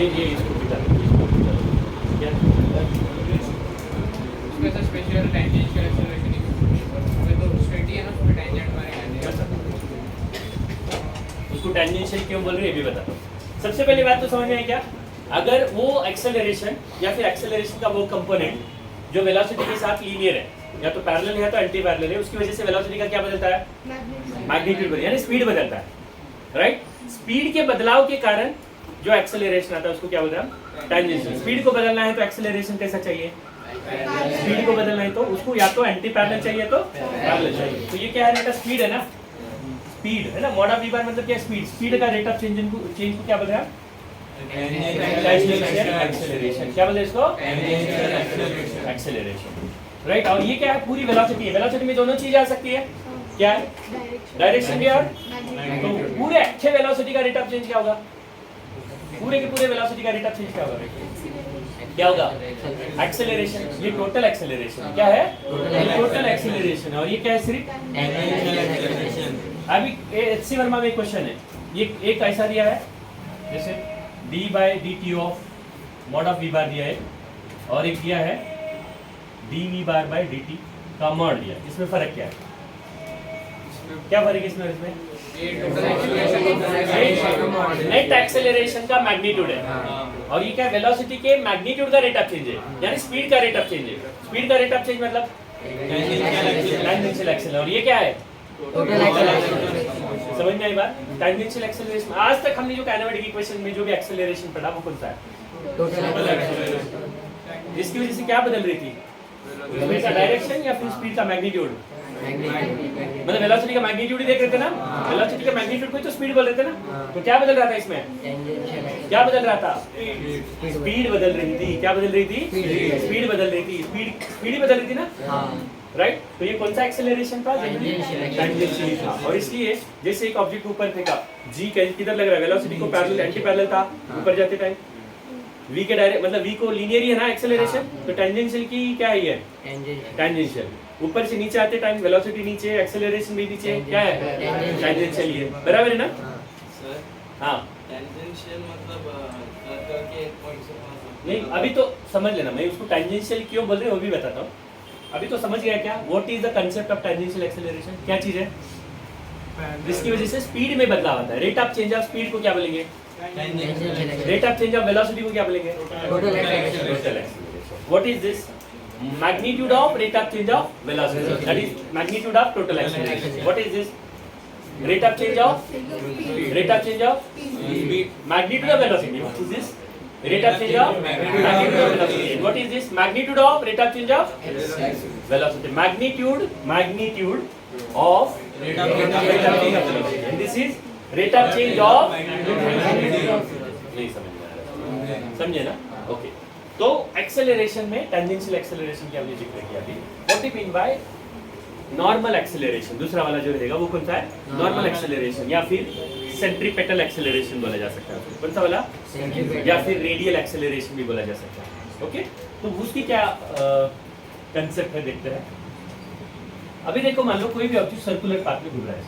ये इसको भी डालो, इसको भी डालो। क्या उसमें तो स्पेशल टेंजेंशियल एक्सेलरेशन हमें तो स्ट्रेट ही है ना, उसमें टेंजेंट मारेंगे। उसको टेंजेंशियल क्यों बोल रहे हैं ये भी बता दो। सबसे पहली बात तो समझ में है क्या, अगर वो एक्सेलरेशन या फिर एक्सेलरेशन का वो कंपोनेंट जो वेलोसिटी के साथ लीनियर है, या तो पैरेलल है या तो एंटी पैरेलल है, उसकी वजह से वेलोसिटी का क्या बदलता है, मैग्नीट्यूड यानी स्पीड बदलता है, राइट। स्पीड के बदलाव के कारण जो एक्सेलरेशन आता है उसको क्या बोलते हैं, टेंजेंशियल। स्पीड को बदलना है तो एक्सेलरेशन कैसा चाहिए, स्पीड को बदलना है तो उसको या तो एंटी पैरेलल चाहिए तो पैरेलल चाहिए। तो ये क्या है, रेट ऑफ स्पीड है ना, स्पीड है ना, मॉड ऑफ वी बार मतलब क्या, स्पीड। स्पीड का रेट ऑफ चेंज को क्या बोलते हैं, एक्सेलरेशन। क्या बोलते हैं इसको, एक्सेलरेशन, राइट। और ये क्या है, पूरी वेलोसिटी है। वेलोसिटी में दोनों चीज आ सकती है, क्या है, डायरेक्शन भी और तो पूरे अच्छे वेलोसिटी का रेट ऑफ चेंज क्या होगा, पूरे के पूरे वेलोसिटी का रेट ऑफ चेंज क्या होगा, क्या होगा, एक्सेलरेशन। ये टोटल एक्सेलरेशन क्या है, टोटल एक्सेलरेशन। और ये क्या है, सिर्फ अभी एचसी वर्मा में क्वेश्चन है, ये एक ऐसा दिया है जैसे d/dt of mod of v बार दिया है, और एक दिया है dv/dt का मॉड दिया। इसमें फर्क क्या है, क्या फर्क है इसमें, इसमें नेट एक्सेलरेशन का मैग्नीट्यूड है, और ये क्या, वेलोसिटी के मैग्नीट्यूड का रेट ऑफ चेंज है, यानी स्पीड का रेट ऑफ चेंज है। स्पीड का रेट ऑफ चेंज मतलब टेंजेंशियल एक्सेलरेशन, और ये क्या है, समझ में आई बात। टेंजेंशियल एक्सेलरेशन, आज तक हमने जो काइनेमेटिक इक्वेशन में जो भी एक्सेलरेशन पढ़ा वो कौन सा है, जिसकी वजह से क्या बदल रही थी, स्पीड का डायरेक्शन या फिर स्पीड का मैग्नीट्यूड, मतलब वेलोसिटी का मैग्नीट्यूड ही देख रहे थे ना, वेलोसिटी का मैग्नीट्यूड को तो स्पीड बोल रहे थे ना। तो क्या बदल रहा था इसमें, क्या बदल रहा था, स्पीड बदल रही थी। क्या बदल रही थी, स्पीड बदल रही थी, स्पीड ही बदल रही थी ना, राइट। तो ये कौन सा एक्सेलरेशन था, टेंजेंशियल था। और इसलिए जैसे एक ऑब्जेक्ट ऊपर फेंका, जी किधर लग रहा है, वेलोसिटी को पैरेलल एंटी पैरेलल था ऊपर जाते टाइम, v के डायरेक्ट मतलब v को लीनियर ही है ना एक्सेलरेशन, तो टेंजेंशियल की क्या है, ये टेंजेंशियल। ऊपर से नीचे आते टाइम वेलोसिटी नीचे, एक्सेलरेशन भी नीचे, क्या है, टेंजेंशियल ही है, बराबर है ना। हाँ टेंजेंशियल मतलब सर्कल के एक पॉइंट से नहीं, अभी तो समझ लेना, मैं उसको टेंजेंशियल क्यों बोल रहे हैं वो भी बताता हूँ। अभी तो समझ गया क्या, what is the concept of tangential acceleration, क्या चीज है, जिसकी वजह से स्पीड में बदलाव आता है। Rate of change of speed को क्या बोलेंगे, rate of change of velocity को क्या बोलेंगे, total acceleration. What is this, magnitude of rate of change of velocity, that is magnitude of total acceleration. What is this, rate of change of speed, magnitude of velocity. What is this, rate of change of magnitude of velocity. What is this, magnitude of rate of change of velocity, magnitude of rate of change of velocity, and this is rate of change of नहीं समझे ना, okay. तो acceleration में tangential acceleration की हमने जिक्र किया अभी। What do mean by normal acceleration, दूसरा वाला जो रहेगा वो कौन सा है, नॉर्मल एक्सेलरेशन, या फिर सेंट्रीपेटल एक्सेलरेशन बोला जा सकता है, कौन सा वाला, या फिर रेडियल एक्सेलरेशन भी बोला जा सकता है, ओके। तो उसकी क्या कंसेप्ट है देखते हैं। अभी देखो, मान लो कोई भी ऑब्जेक्ट सर्कुलर पाथ में घूम रहा है,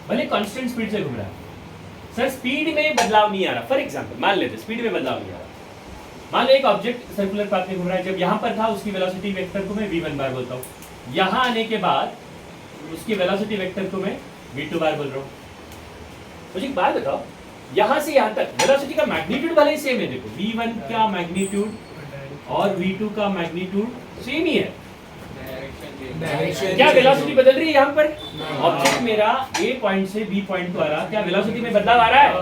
भले कांस्टेंट स्पीड से घूम रहा है, सर स्पीड में बदलाव नहीं आ रहा। फॉर एग्जांपल मान लेते स्पीड में बदलाव नहीं आ रहा, मान लो एक ऑब्जेक्ट सर्कुलर पाथ में घूम रहा है, जब यहाँ पर था उसकी वेलोसिटी वेक्टर को मैं v1 बार बोलता हूँ, यहाँ आने के बाद उसकी वेलोसिटी वेक्टर को मैं v2 बार बोल रहा हूँ। मुझे एक बात बताओ, यहाँ से यहाँ तक वेलोसिटी का मैग्नीट्यूड भले ही सेम है, देखो v1 का मैग्नीट्यूड और v2 का मैग्नीट्यूड सेम ही है, क्या वेलोसिटी बदल रही है यहाँ पर, ऑब्जेक्ट मेरा A पॉइंट से B पॉइंट को आ रहा, क्या वेलोसिटी में बदलाव आ रहा है,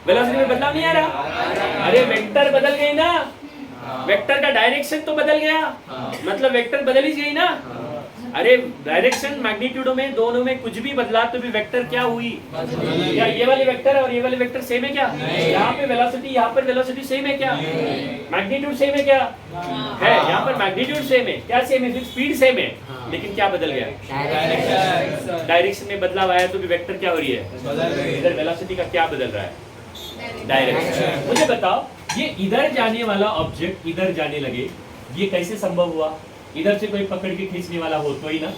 वेलोसिटी में बदलाव नहीं आ रहा, अरे वेक्टर बदल गई ना, वेक्टर का डायरेक्शन तो बदल गया, मतलब वेक्टर बदल ही गई ना। अरे डायरेक्शन मैग्नीट्यूडों में दोनों में कुछ भी बदला तो भी वेक्टर क्या हुई, क्या ये वाली वेक्टर और ये वाली वेक्टर सेम है क्या, यहाँ पे वेलोसिटी यहाँ पर वेलोसिटी सेम है क्या, मैग्नीट्यूड सेम है क्या है, यहाँ पर मैग्नीट्यूड सेम है, क्या सेम है, स्पीड सेम है, लेकिन क्या बदल गया, डायरेक्शन में बदलाव आया तो भी वेक्टर क्या हो रही है, इधर वेलोसिटी का क्या बदल रहा है, डायरेक्शन। मुझे बताओ, ये इधर जाने वाला ऑब्जेक्ट इधर जाने लगे, ये कैसे संभव हुआ, इधर से कोई पकड़ के खींचने वाला हो तो ही ना,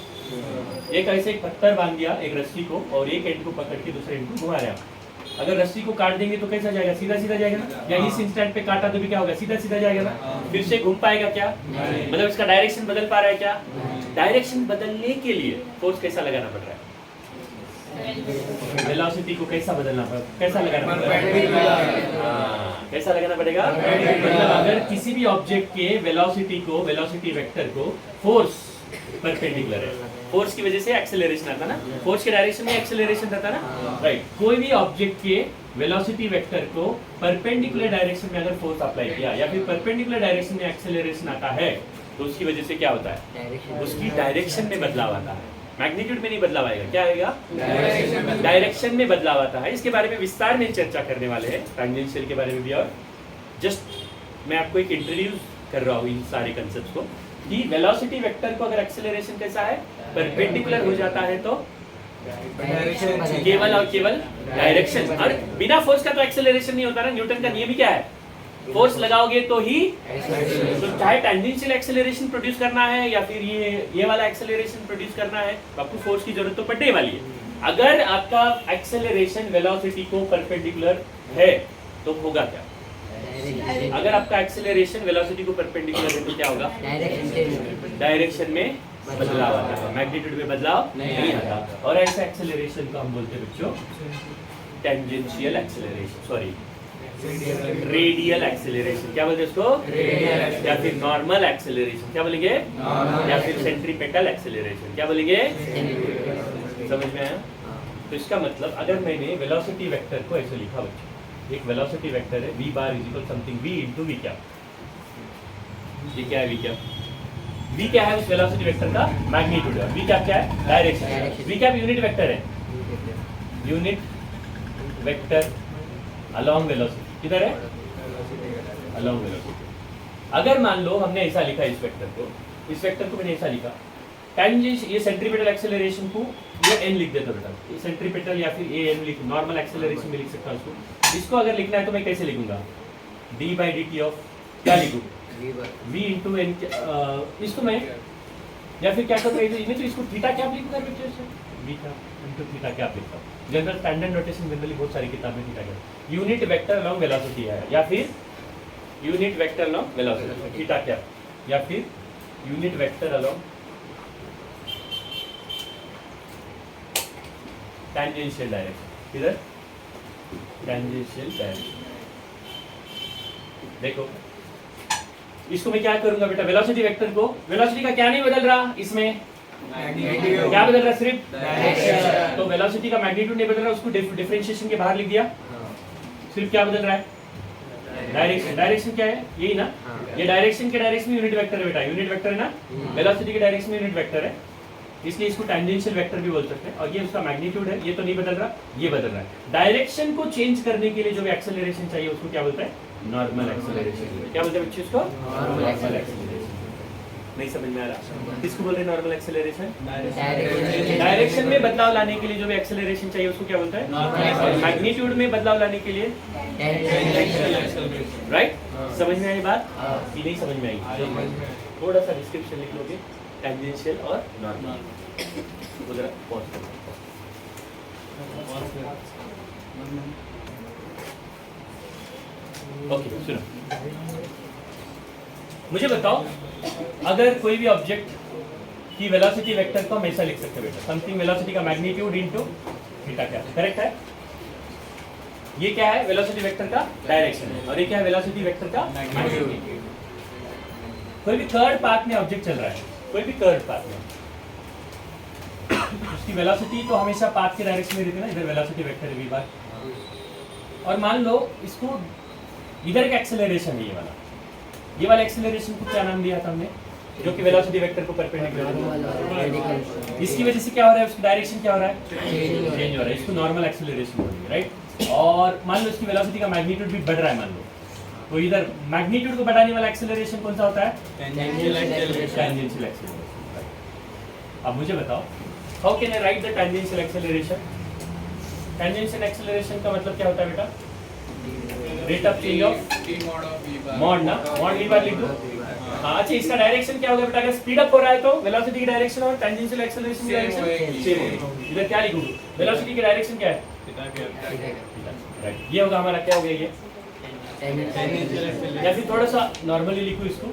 एक ऐसे एक पत्थर बांध दिया एक रस्सी को और एक एंड को पकड़ के दूसरे एंड को घुमा रहा, अगर रस्सी को काट देंगे तो कैसा जाएगा, सीधा सीधा जाएगा ना, या इस इंस्टेंट पे काटा तो भी क्या होगा, सीधा सीधा जाएगा ना, फिर से घूम पाएगा क्या, मतलब इसका डायरेक्शन बदल पा रहा है क्या, डायरेक्शन बदलने के लिए फोर्स कैसा लगाना पड़ रहा है, वेलोसिटी को कैसा बदलना पड़ेगा, कैसा लगाना पड़ेगा, कैसा लगाना पड़ेगा, मतलब अगर किसी भी ऑब्जेक्ट के वेलोसिटी को, वेलोसिटी वेक्टर को फोर्स परपेंडिकुलर है, फोर्स की वजह से एक्सेलरेशन आता ना, फोर्स के डायरेक्शन में एक्सेलरेशन रहता ना, राइट, कोई भी ऑब्जेक्ट के वेलोसिटी वेक्टर को परपेंडिकुलर डायरेक्शन में अगर फोर्स अप्लाई किया या फिर परपेंडिकुलर डायरेक्शन में एक्सेलरेशन आता है तो उसकी वजह से क्या होता है, उसकी डायरेक्शन में बदलाव आता है, मैग्नीट्यूड में नहीं बदलाव आएगा, क्या आएगा, डायरेक्शन में बदलाव आता है। इसके बारे में विस्तार में चर्चा करने वाले हैं, टैंजेंशियल के बारे में भी, और जस्ट मैं आपको एक इंट्रोड्यूस कर रहा हूँ इन सारे कंसेप्ट को कि वेलोसिटी वेक्टर को अगर एक्सेलरेशन कैसा है, परपेंडिकुलर हो जाता है तो केवल और केवल डायरेक्शन, और बिना फोर्स का तो एक्सेलरेशन नहीं होता ना, न्यूटन का नियम ही क्या है, फोर्स लगाओगे तो ही, तो चाहे टेंजेंशियल एक्सेलरेशन प्रोड्यूस करना है या फिर ये वाला एक्सेलरेशन प्रोड्यूस करना है तो आपको फोर्स की जरूरत तो पड़ने वाली है। अगर आपका एक्सेलरेशन वेलोसिटी को परपेंडिकुलर है तो होगा क्या, अगर आपका एक्सेलरेशन वेलोसिटी को परपेंडिकुलर है तो क्या होगा, डायरेक्शन में बदलाव आता है, मैग्नीट्यूड में बदलाव नहीं आता, और ऐसे एक्सेलरेशन को हम बोलते हैं बच्चों tangential acceleration, sorry radial acceleration, क्या बोलते हैं उसको, या फिर नॉर्मल एक्सेलरेशन, क्या बोलेंगे, या फिर सेंट्रीपेटल एक्सेलरेशन, क्या बोलेंगे, समझ में आया। तो इसका मतलब अगर मैंने वेलोसिटी वेक्टर को ऐसे लिखा बच्चों, एक वेलोसिटी वेक्टर है v bar is equal something v into v cap, ये क्या है v कैप, v क्या है उस वेलोसिटी वेक्टर का मैग्नीट्यूड है, v कैप क्या है direction, v cap unit vector है, यूनिट वेक्टर अलोंग वेलोसिटी, किधर है, अलोंग वेलोसिटी। अगर मान लो हमने ऐसा लिखा इस वेक्टर को, इस वेक्टर को मैंने ऐसा लिखा, टेंजेंस ये सेंट्रीपेटल एक्सेलरेशन को ये n लिख देता बेटा, ये सेंट्रीपेटल या फिर a n लिख, नॉर्मल एक्सेलरेशन में लिख सकता हूं इसको, इसको अगर लिखना है तो मैं कैसे लिखूंगा, d/dt ऑफ क्या लिखूं, v into n, इसको मैं या फिर क्या करूंगा, इन्हें तो इसको थीटा कैप लिखूंगा बच्चों से, v का into थीटा कैप लिखता हूं, जनरल स्टैंडर्ड नोटेशन जनरली बहुत सारी किताबें theta cap, unit vector along velocity है, या फिर unit vector along velocity theta cap, या फिर unit vector along tangential direction, इधर टेंजेंशियल डायरेक्शन। देखो इसको मैं क्या करूंगा बेटा, वेलोसिटी वेक्टर को, वेलोसिटी का क्या नहीं बदल रहा इसमें, क्या बदल रहा सिर्फ, तो वेलोसिटी का मैग्नीट्यूड नहीं बदल रहा, उसको डिफरेंशिएशन के बाहर लिख दिया, सिर्फ क्या बदल रहा है, डायरेक्शन, डायरेक्शन क्या है, यही ना, ये डायरेक्शन के डायरेक्शन में यूनिट वेक्टर है बेटा, यूनिट वेक्टर है ना, वेलोसिटी के डायरेक्शन में यूनिट वेक्टर है, इसलिए इसको टेंजेंशियल वेक्टर भी बोल सकते हैं, और ये उसका मैग्नीट्यूड है, ये तो नहीं बदल रहा, ये बदल रहा है। डायरेक्शन को चेंज करने के लिए जो एक्सेलरेशन चाहिए उसको क्या बोलते हैं, नॉर्मल एक्सेलरेशन, क्या बोलते हैं बच्चे उसको, नॉर्मल एक्सेलरेशन। नहीं समझ में आ रहा, किसको बोल रहे हैं नॉर्मल एक्सेलरेशन, डायरेक्शन में बदलाव लाने के लिए जो भी एक्सेलरेशन चाहिए उसको क्या बोलता है, मैग्नीट्यूड में बदलाव लाने के लिए, राइट, समझ में आई बात कि नहीं समझ में आई, थोड़ा सा डिस्क्रिप्शन लिख लोगे, टेंजेंशियल और नॉर्मल, उधर पॉज करो, ओके सुनो, मुझे बताओ अगर कोई भी ऑब्जेक्ट की वेलोसिटी वेक्टर को हम ऐसा लिख सकते हैं बेटा, समथिंग वेलोसिटी का magnitude into theta cap, correct है, ये क्या है वेलोसिटी वेक्टर का डायरेक्शन है, और ये क्या है वेलोसिटी वेक्टर का मैग्नीट्यूड। कोई भी थर्ड पाथ में ऑब्जेक्ट चल रहा है, कोई भी थर्ड पाथ में, उसकी वेलोसिटी तो हमेशा पाथ के डायरेक्शन में रहती है ना, इधर वेलोसिटी वेक्टर है v बार, और मान लो इसको इधर का एक्सेलरेशन है, ये वाला एक्सेलरेशन को क्या नाम दिया था हमने, जो कि वेलोसिटी वेक्टर को परपेंडिकुलर है, इसकी वजह से क्या हो रहा है, उसकी डायरेक्शन क्या हो रहा है, चेंज हो रहा है, इसको नॉर्मल एक्सेलरेशन बोलेंगे, राइट। और मान लो इसकी वेलोसिटी का मैग्नीट्यूड भी बढ़ रहा है, मान लो, तो इधर मैग्नीट्यूड को बढ़ाने वाला एक्सेलरेशन कौन सा होता है, टेंजेंशियल एक्सेलरेशन। अब मुझे बताओ how can I right the tangential acceleration, tangential acceleration का मतलब क्या होता है बेटा, rate of change of mod ना, मॉड v बार लिख दो, हाँ अच्छा, इसका डायरेक्शन क्या होगा बेटा, अगर स्पीड अप हो रहा है तो वेलोसिटी की डायरेक्शन और टेंजेंशियल एक्सेलरेशन की डायरेक्शन सेम होगी, इधर क्या लिखूंगा, वेलोसिटी की डायरेक्शन क्या है राइट, ये होगा हमारा, क्या हो गया ये, या फिर थोड़ा सा नॉर्मली लिखो इसको,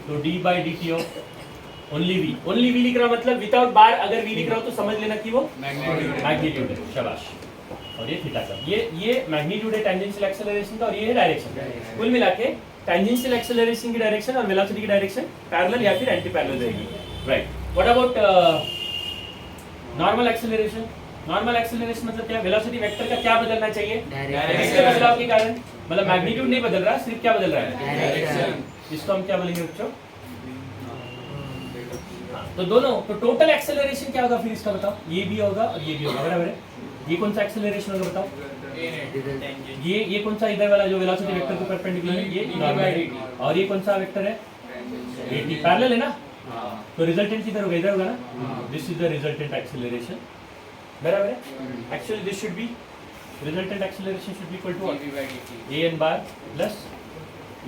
तो d by d t of only v लिख रहा हूं, मतलब विदाउट बार अगर वी लिख रहा हूं तो समझ लेना कि वो मैग्नीट्यूड है, शाबाश। और ये थीटा का, ये मैग्नीट्यूड है टेंजेंशियल एक्सेलरेशन का, और ये है डायरेक्शन। कुल मिला के टेंजेंशियल एक्सेलरेशन की डायरेक्शन और वेलोसिटी की डायरेक्शन पैरेलल या फिर एंटी पैरेलल रहेगी, right. What about normal acceleration? Normal acceleration मतलब क्या, वेलोसिटी वेक्टर का क्या बदलना चाहिए, इसके बदलाव के कारण, मतलब मैग्नीट्यूड नहीं बदल रहा, सिर्फ क्या बदल रहा है, डायरेक्शन। इसको हम क्या बोलेंगे बच्चों, तो दोनों, तो टोटल एक्सेलरेशन क्या होगा फिर इसका बताओ, ये भी होगा और ये भी होगा, बराबर है। ये कौन सा एक्सेलरेशन होगा बताओ, ये कौन सा इधर वाला जो वेलोसिटी वेक्टर को परपेंडिकुलर है, ये नॉर्मल है, और ये कौन सा वेक्टर है, एटी, पैरेलल है ना, तो रिजल्टेंट किधर होगा, इधर होगा ना, this is the resultant acceleration, बराबर है। Actually this should be, resultant acceleration should be equal to a n bar plus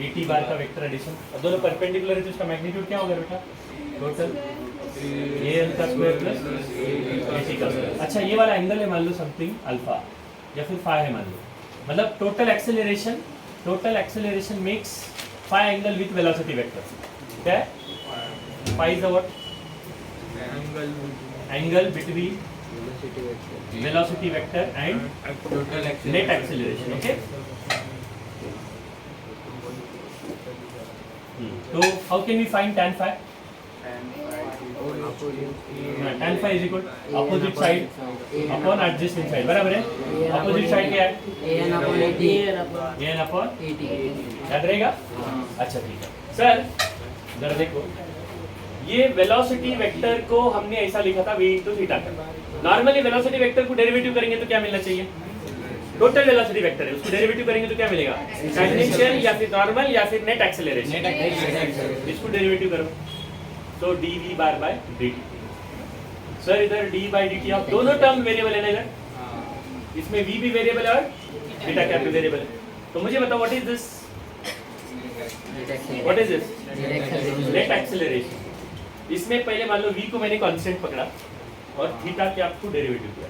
a t bar का वेक्टर एडिशन, और दोनों परपेंडिकुलर है तो इसका मैग्नीट्यूड क्या होगा बेटा, टोटल ए एन का स्क्वायर प्लस ए टी का स्क्वायर। अच्छा, ये वाला एंगल है मान लो समथिंग अल्फा या फिर फाई है मान लो, मतलब total acceleration makes phi angle with velocity vector, क्या है, phi is the what, angle between velocity vector and net acceleration, okay. तो how can we find tan phi? tan phi is equal opposite side upon adjacent side, बराबर है। opposite side क्या है, an upon याद रहेगा, अच्छा ठीक है। सर जरा देखो, ये वेलोसिटी वेक्टर को हमने ऐसा लिखा था v into थीटा का। नॉर्मली वेलोसिटी वेक्टर को डेरिवेटिव करेंगे तो क्या मिलना चाहिए, टोटल वेलोसिटी वेक्टर है, उसको डेरिवेटिव करेंगे तो क्या मिलेगा, टेंजेंशियल या फिर नॉर्मल या फिर नेट एक्सेलरेशन, इसको डेरिवेटिव करो तो dv bar by dt। Sir इधर d बाय dt आप दोनों टर्म वेरिएबल है ना इधर, इसमें v भी वेरिएबल है और बीटा कैप भी वेरिएबल है, तो मुझे बताओ what is this, net acceleration. इसमें पहले मान लो v को मैंने कांस्टेंट पकड़ा और थीटा कैप को डेरिवेटिव किया,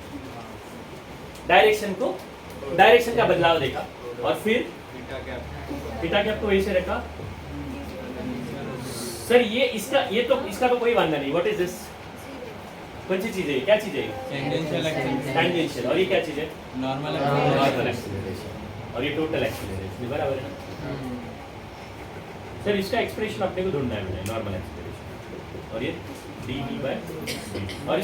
डायरेक्शन का बदलाव देखा, और फिर थीटा कैप को वैसे रखा। सर ये इसका तो कोई वांधा नहीं, व्हाट इज दिस, कौन सी चीज है, क्या चीज है, टेंजेंशियल, और ये क्या चीज है, नॉर्मल एक्सेलरेशन, और ये टोटल एक्सेलरेशन, बराबर है ना। सर इसका एक्सप्रेशन अपने को ढूंढना है, नॉर्मल एक्सेलरेशन, और ये dv बाय dt, और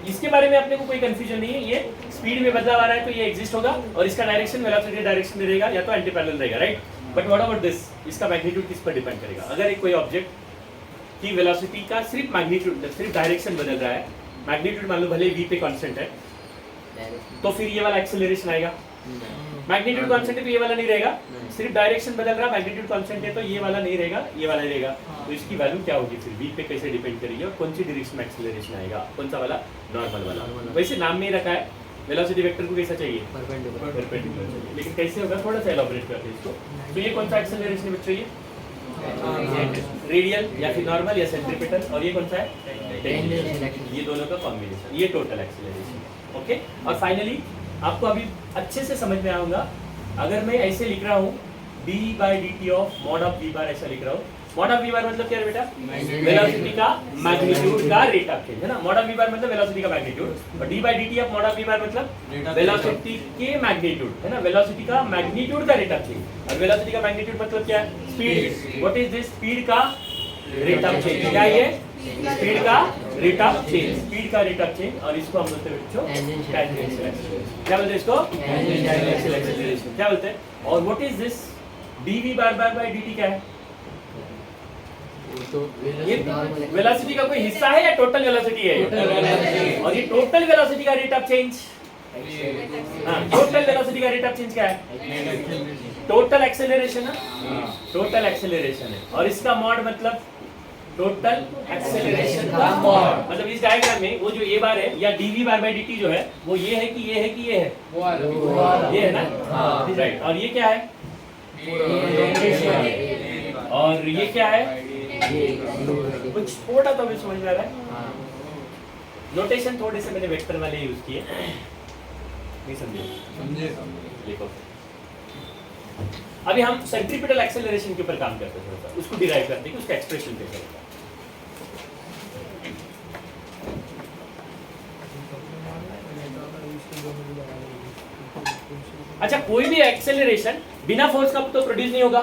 इसके बारे में अपने को कोई कंफ्यूजन नहीं है, ये स्पीड में बदलाव आ रहा है तो ये एग्जिस्ट होगा, और इसका डायरेक्शन वेलोसिटी डायरेक्शन में रहेगा या तो एंटी पैरेलल रहेगा, right. But what about this, इसका मैग्नीट्यूड किस पर डिपेंड करेगा, अगर एक कोई ऑब्जेक्ट की वेलोसिटी का सिर्फ मैग्नीट्यूड, सिर्फ डायरेक्शन बदल रहा है, मैग्नीट्यूड मान लो भले v पे कांस्टेंट है, तो फिर ये वाला एक्सेलरेशन आएगा, मैग्नीट्यूड कांस्टेंट है तो ये वाला नहीं रहेगा, सिर्फ डायरेक्शन बदल रहा, मैग्नीट्यूड कांस्टेंट है तो ये वाला नहीं रहेगा, ये वाला रहेगा, तो इसकी वैल्यू क्या होगी फिर, v पे कैसे डिपेंड करेगी और कौन सी डायरेक्शन में एक्सेलरेशन आएगा, कौन सा वाला, नॉर्मल वाला। वैसे नाम में ही रखा है, वेलोसिटी वेक्टर को कैसा चाहिए, परपेंडिकुलर चाहिए, लेकिन कैसे होगा थोड़ा सा एलॉबरेट करते हैं इसको। तो ये कौन सा एक्सेलरेशन है बच्चों, ये रेडियल या फिर नॉर्मल या सेंट्रीपिटल, और ये कौन सा है, टेंजेंशियल, ये दोनों का कॉम्बिनेशन, ये टोटल एक्सेलरेशन, ओके। और फाइनली आपको अभी अच्छे से समझ में आऊंगा, अगर मैं ऐसे लिख रहा हूँ d by dt of mod of v बार, ऐसा लिख रहा हूँ, मॉड ऑफ v बार मतलब क्या है बेटा, वेलोसिटी का मैग्नीट्यूड का रेट ऑफ चेंज है ना, मॉड ऑफ v बार मतलब वेलोसिटी का मैग्नीट्यूड, और d by dt of mod of v बार मतलब वेलोसिटी के मैग्नीट्यूड है ना, वेलोसिटी का मैग्नीट्यूड का रेट ऑफ चेंज, और वेलोसिटी का मैग्नीट्यूड मतलब क्या है, speed, what is this, speed का रेट ऑफ चेंज, क्या ये, स्पीड का रेट ऑफ चेंज, स्पीड का रेट ऑफ चेंज, और इसको हम बोलते हैं बच्चों टेंजेंशियल एक्सेलरेशन, क्या बोलते हैं इसको, टेंजेंशियल एक्सेलरेशन, क्या बोलते हैं। और what is this, dv bar bar by dt क्या है, ये वेलोसिटी का कोई हिस्सा है या टोटल वेलोसिटी है, और ये टोटल वेलोसिटी का rate of change, total velocity का रेट ऑफ चेंज क्या है, टोटल एक्सेलरेशन है, टोटल एक्सेलरेशन है, और इसका मॉड मतलब टोटल एक्सेलरेशन का मॉड, मतलब इस डायग्राम में वो जो a बार है या dv बार बाय dt जो है वो ये है कि ये है कि ये है, ये है ना, राइट। और ये क्या है, और ये क्या है, कुछ थोड़ा तो समझ में आ रहा है, नोटेशन थोड़े से मैंने वेक्टर वाले यूज किए, नहीं समझे? समझे। देखो अभी हम सेंट्रीपिटल एक्सेलरेशन के ऊपर काम करते हैं, थोड़ा सा उसको डिराइव करते हैं कि उसका एक्सप्रेशन कैसे होता है। अच्छा, कोई भी एक्सेलरेशन बिना फोर्स का तो प्रोड्यूस नहीं होगा,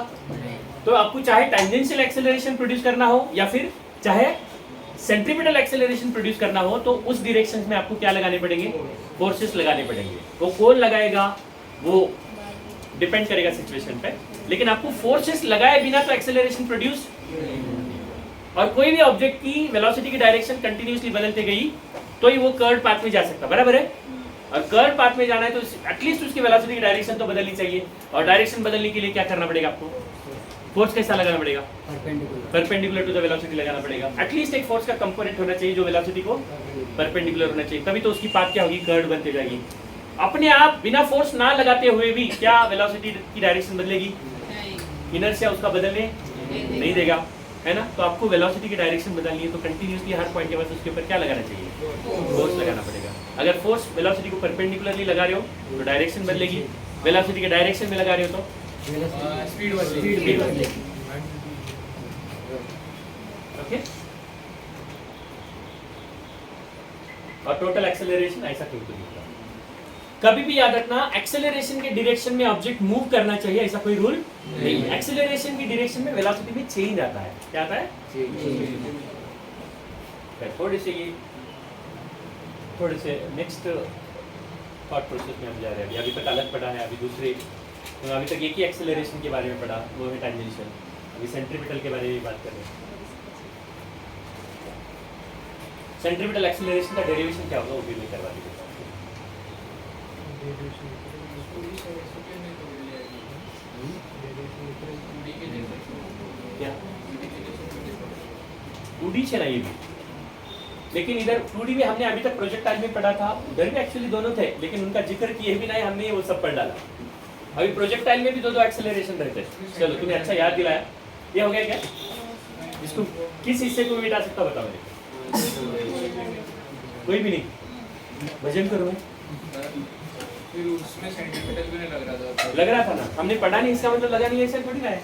तो आपको चाहे टेंजेंशियल एक्सेलरेशन प्रोड्यूस करना हो या फिर चाहे सेंट्रीपिटल एक्सेलरेशन प्रोड्यूस करना हो, तो उस डायरेक्शन में आपको क्या लगाने पड़ेंगे? फोर्सेस लगाने पड़ेंगे। वो कौन लगाएगा वो डिपेंड करेगा सिचुएशन पे, लेकिन आपको फोर्सेस लगाए बिना तो एक्सेलरेशन प्रोड्यूस, और कोई भी ऑब्जेक्ट की वेलोसिटी की डायरेक्शन कंटिन्यूअसली बदलते गई तो ही वो कर्व पाथ में जा सकता, बराबर है? और कर्व पाथ में जाना है तो एटलीस्ट उसकी वेलोसिटी की डायरेक्शन तो बदलनी चाहिए, और डायरेक्शन बदलने के लिए क्या करना पड़ेगा आपको? फोर्स कैसा लगाना पड़ेगा? परपेंडिकुलर टू द वेलोसिटी लगाना पड़ेगा। एटलीस्ट एक फोर्स का कंपोनेंट होना चाहिए जो वेलोसिटी को परपेंडिकुलर होना चाहिए, तभी तो उसकी पाथ क्या होगी? कर्व बनते जाएगी। अपने आप बिना फोर्स ना लगाते हुए भी क्या वेलोसिटी की डायरेक्शन बदलेगी? इनर्शिया उसका बदलने नहीं देगा, है ना? तो आपको वेलोसिटी की डायरेक्शन बदलनी है तो कंटिन्यूअसली हर पॉइंट के बाद उसके ऊपर क्या लगाना चाहिए? फोर्स लगाना पड़ेगा। अगर फोर्स वेलोसिटी को परपेंडिकुलरली लगा रहे हो तो डायरेक्शन बदलेगी, वेलोसिटी के डायरेक्शन में लगा रहे हो तो स्पीड बदलेगी। ओके, और टोटल एक्सेलरेशन ऐसा क्यों दिखता है? कभी भी याद रखना, एक्सेलरेशन के डायरेक्शन में ऑब्जेक्ट मूव करना चाहिए, ऐसा कोई रूल नहीं। एक्सेलरेशन की डायरेक्शन में वेलोसिटी में चेंज आता है। क्या आता है? थोड़े से नेक्स्ट थॉट प्रोसेस में हम जा रहे हैं। अभी तक अलग पढ़ा है, अभी दूसरे, तो अभी तक एक ही एक्सेलरेशन के बारे में पढ़ा, वो है टेंजेंशियल। अभी सेंट्रीपिटल के बारे में बात कर रहे हैं। सेंट्रीपिटल एक्सेलरेशन का डेरिवेशन क्या होगा वो भी मैं करवा देता हूँ। क्या 2D है ना ये भी, लेकिन इधर 2D में हमने अभी तक प्रोजेक्टाइल में पढ़ा था, उधर भी एक्चुअली दोनों थे, लेकिन उनका जिक्र किए भी नहीं हमने, वो सब पढ़ डाला। अभी प्रोजेक्टाइल में भी दो एक्सेलरेशन रहते हैं। चलो तुमने अच्छा याद दिलाया। ये हो गया क्या? इसको किस हिस्से को मिटा सकता बताओ मेरे? कोई भी नहीं, वजन करो। फिर उसमें सेंटीमीटर भी नहीं लग रहा था ना, हमने पढ़ा नहीं, इसका मतलब लगा नहीं, ऐसा थोड़ी ना है।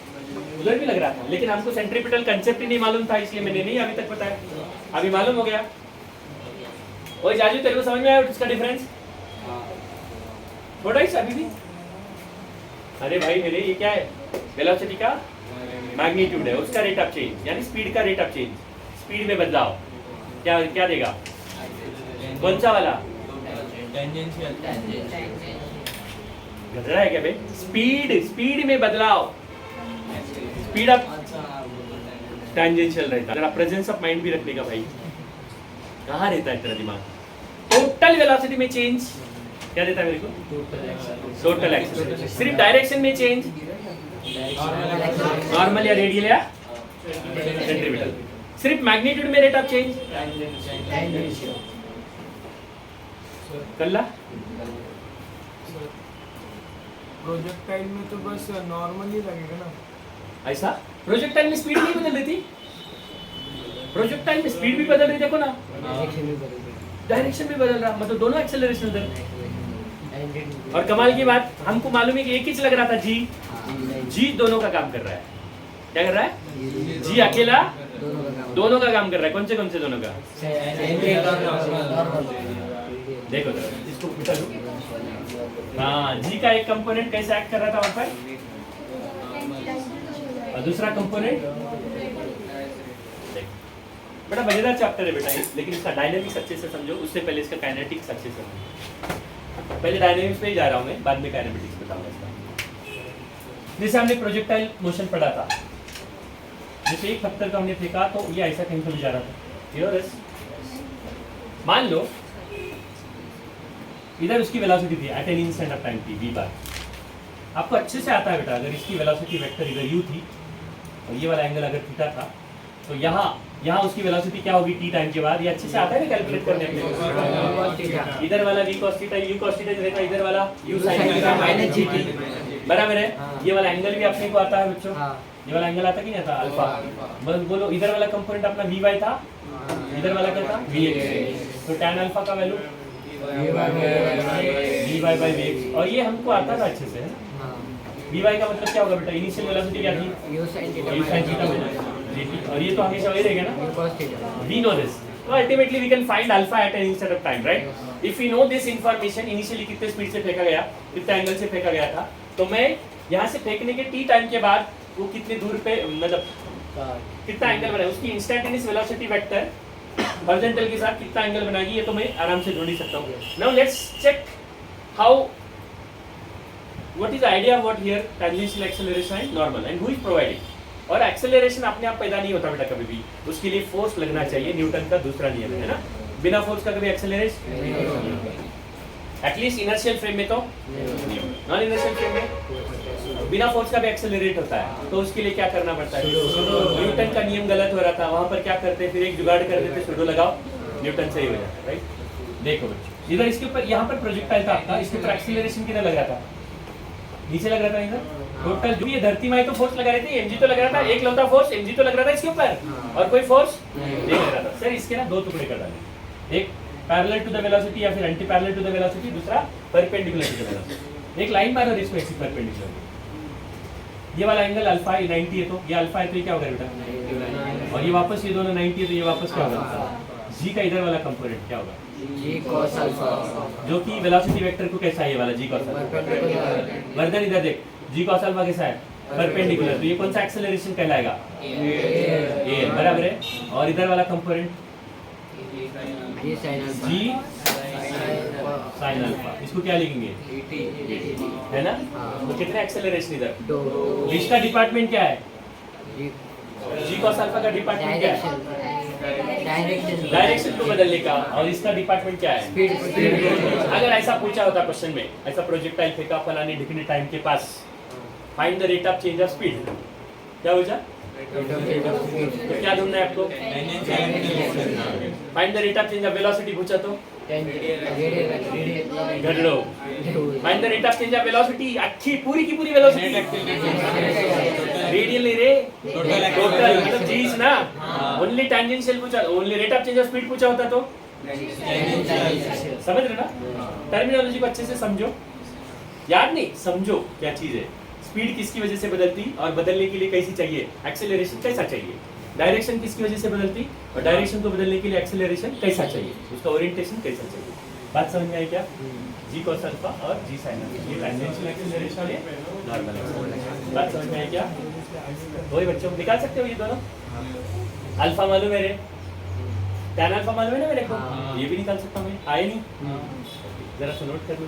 उधर भी लग रहा था, लेकिन हमको सेंट्रीपिटल कंसेप्ट ही नहीं मालूम था, इसलिए मैंने नहीं अभी तक बताया। अभी मालूम हो गया। ओए जाजू, तेरे को समझ में आया उसका डिफरेंस? थोड़ा ही अभी भी। अरे भाई मेरे, ये क्या है? वेलोसिटी का मैग्नीट्यूड है, उसका रेट ऑफ चेंज, यानी स्पीड का रेट ऑफ चेंज, स्पीड में बदलाव क्या क्या देगा? कौन सा वाला? टेंजेंशियल गधरा है क्या भाई? स्पीड में बदलाव, स्पीड ऑफ टेंजेंशियल रहता है। जरा प्रेजेंस ऑफ माइंड भी रखने का भाई, कहाँ रहता है तेरा दिमाग? टोटल वेलोसिटी में चेंज क्या देता है मेरे को? Total acceleration. सिर्फ डायरेक्शन में चेंज, नॉर्मल या रेडियल या सेंट्रीपिटल। सिर्फ मैग्नीट्यूड में rate of change, Kalla projectile में तो बस नॉर्मली लगेगा ना। ऐसा प्रोजेक्टाइल में स्पीड नहीं बदल रही थी, प्रोजेक्टाइल में स्पीड भी बदल रही, देखो ना, डायरेक्शन भी बदल रहा, मतलब दोनों एक्सेलरेशन उधर। और कमाल की बात, हमको मालूम है कि एक ही लग रहा था, जी दोनों का काम कर रहा है। क्या कर रहा है? जी अकेला दोनों का काम कर रहा है। कौन से दोनों का? देखो इसको बिठा दो। हाँ, जी का एक कंपोनेंट कैसे एक्ट कर रहा था वहां पर, और दूसरा कंपोनेंट। बड़ा मजेदार चैप्टर है बेटा ये, लेकिन इसका डायनेमिक्स अच्छे से समझो, उससे पहले इसका काइनेटिक्स अच्छे से समझो। पहले डायनेमिक्स पे ही जा रहा हूँ मैं, बाद में काइनेमेटिक्स बताऊंगा इसका। जैसे हमने प्रोजेक्टाइल मोशन पढ़ा था, जैसे एक पत्थर को हमने फेंका तो ये ऐसा कहीं पर जा रहा था। मान लो इधर उसकी वेलोसिटी थी at an instant of time थी v बार। आपको अच्छे से आता है बेटा, अगर इसकी वेलोसिटी वेक्टर इधर u थी और ये वाला एंगल अगर थीटा था, तो यहाँ उसकी वेलोसिटी क्या होगी t टाइम के बाद? ये अच्छे से आता है ना कैलकुलेट करने के। इधर वाला v cos theta u cos theta रहता है, इधर वाला u sin theta minus gt, बराबर है। ये वाला एंगल भी अपने को आता है बच्चों, ये वाला एंगल आता कि नहीं आता? अल्फा। बस बोलो, इधर वाला कंपोनेंट अपना vy था, इधर वाला क्या था? vx। तो tan अल्फा का value v y by v x, और ये हमको आता था अच्छे से, है ना। वी वाई का मतलब क्या होगा बेटा, इनिशियल वेलोसिटी क्या थी, यू sin थीटा dt, और ये तो हमेशा वही रहेगा ना, we know this. So ultimately we can find alpha at any instant of time, right? If we know this information, initially कितने स्पीड से फेंका गया, कितने एंगल से फेंका गया था, तो मैं यहाँ से फेंकने के t टाइम के बाद वो कितने दूर पे, मतलब कितना एंगल बनाए, उसकी इंस्टेंटेनियस वेलोसिटी वेक्टर हॉरिजॉन्टल के साथ कितना एंगल बनाएगी, ये तो मैं आराम से ढूंढ ही सकता हूँ। Now let's check how, what is the idea what here tangential acceleration and normal, and who is providing. और एक्सेलरेशन अपने आप पैदा नहीं होता बेटा कभी भी, उसके लिए फोर्स लगना चाहिए, न्यूटन का दूसरा नियम है ना। बिना फोर्स का कभी एक्सेलरेशन, एटलीस्ट इनर्शियल फ्रेम में तो, नॉन इनर्शियल फ्रेम में बिना फोर्स का भी एक्सेलरेट होता है, तो उसके लिए क्या करना पड़ता है, न्यूटन का नियम गलत हो रहा था, वहां पर क्या करते, फिर एक जुगाड़ कर देते, सुडो लगाओ, न्यूटन सही हो जाता है, राइट। देखो बच्चों, इधर इसके ऊपर, यहाँ पर प्रोजेक्टाइल था आपका, इसके ऊपर एक्सेलरेशन कितना लग रहा था, नीचे लग रहा था इधर, टोटल जो ये धरती माई तो फोर्स लगा रही थी, mg तो लग रहा था, एक लौता फोर्स mg तो लग रहा था इसके ऊपर, और कोई फोर्स नहीं लग रहा था। सर इसके ना दो टुकड़े कर डाले, एक पैरेलल टू द वेलोसिटी या फिर anti parallel to the velocity, दूसरा परपेंडिकुलर टू द वेलोसिटी। एक लाइन मारो इसको ऐसी परपेंडिकुलर, ये वाला एंगल अल्फा 90 है, तो ये अल्फा है तो ये क्या होगा बेटा, और ये वापस ये दोनों 90 है तो ये वापस क्या होगा, g का इधर वाला कंपोनेंट क्या होगा, जी cos अल्फा, जो कि वेलोसिटी वेक्टर को कैसा है, ये वाला g cos अल्फा। वर्धन इधर देख, g cos अल्फा कैसा है, परपेंडिकुलर, तो ये कौन सा एक्सेलरेशन कहलाएगा, ए, बराबर है। और इधर वाला कंपोनेंट जी sin alpha, g sin alpha, इसको क्या लिखेंगे, है ना। तो कितने एक्सेलरेशन इधर, दो, इसका डिपार्टमेंट क्या है, जी g cos अल्फा का डिपार्टमेंट क्या है, डायरेक्शन को बदलने का, और इसका डिपार्टमेंट क्या है, स्पीड, अगर ऐसा पूछा होता क्वेश्चन में, ऐसा प्रोजेक्टाइल फेंका फलाने ढिकने टाइम के पास, find the rate of change of speed, क्या हो जा, तो क्या ढूंढना है आपको, find the rate of change of velocity पूछा तो घड़ो, find the rate of change of velocity, अच्छी पूरी की पूरी वेलोसिटी, रेडियल नहीं रे, टोटल मतलब जी ना, ओनली टेंजेंशियल पूछा, only rate of change of speed पूछा होता तो, समझ रहे ना, टर्मिनोलॉजी को अच्छे से समझो, याद नहीं, समझो क्या चीज है, स्पीड किसकी वजह से बदलती, और बदलने के लिए कैसी चाहिए, एक्सेलरेशन कैसा चाहिए, डायरेक्शन किसकी वजह से बदलती, और डायरेक्शन को बदलने के लिए एक्सेलरेशन कैसा चाहिए, उसका ओरिएंटेशन कैसा चाहिए। बात समझ में आई क्या, जी cos अल्फा और जी sin अल्फा, ये टेंजेंशियल एक्सेलरेशन और ये नॉर्मल एक्सेलरेशन। बात समझ में आई क्या, वही बच्चों निकाल सकते हो ये दोनों, अल्फा मालूम है रे, tan अल्फा मालूम है ना मेरे को, ये भी निकाल सकता हूँ मैं, आए नहीं, जरा सा नोट कर लो,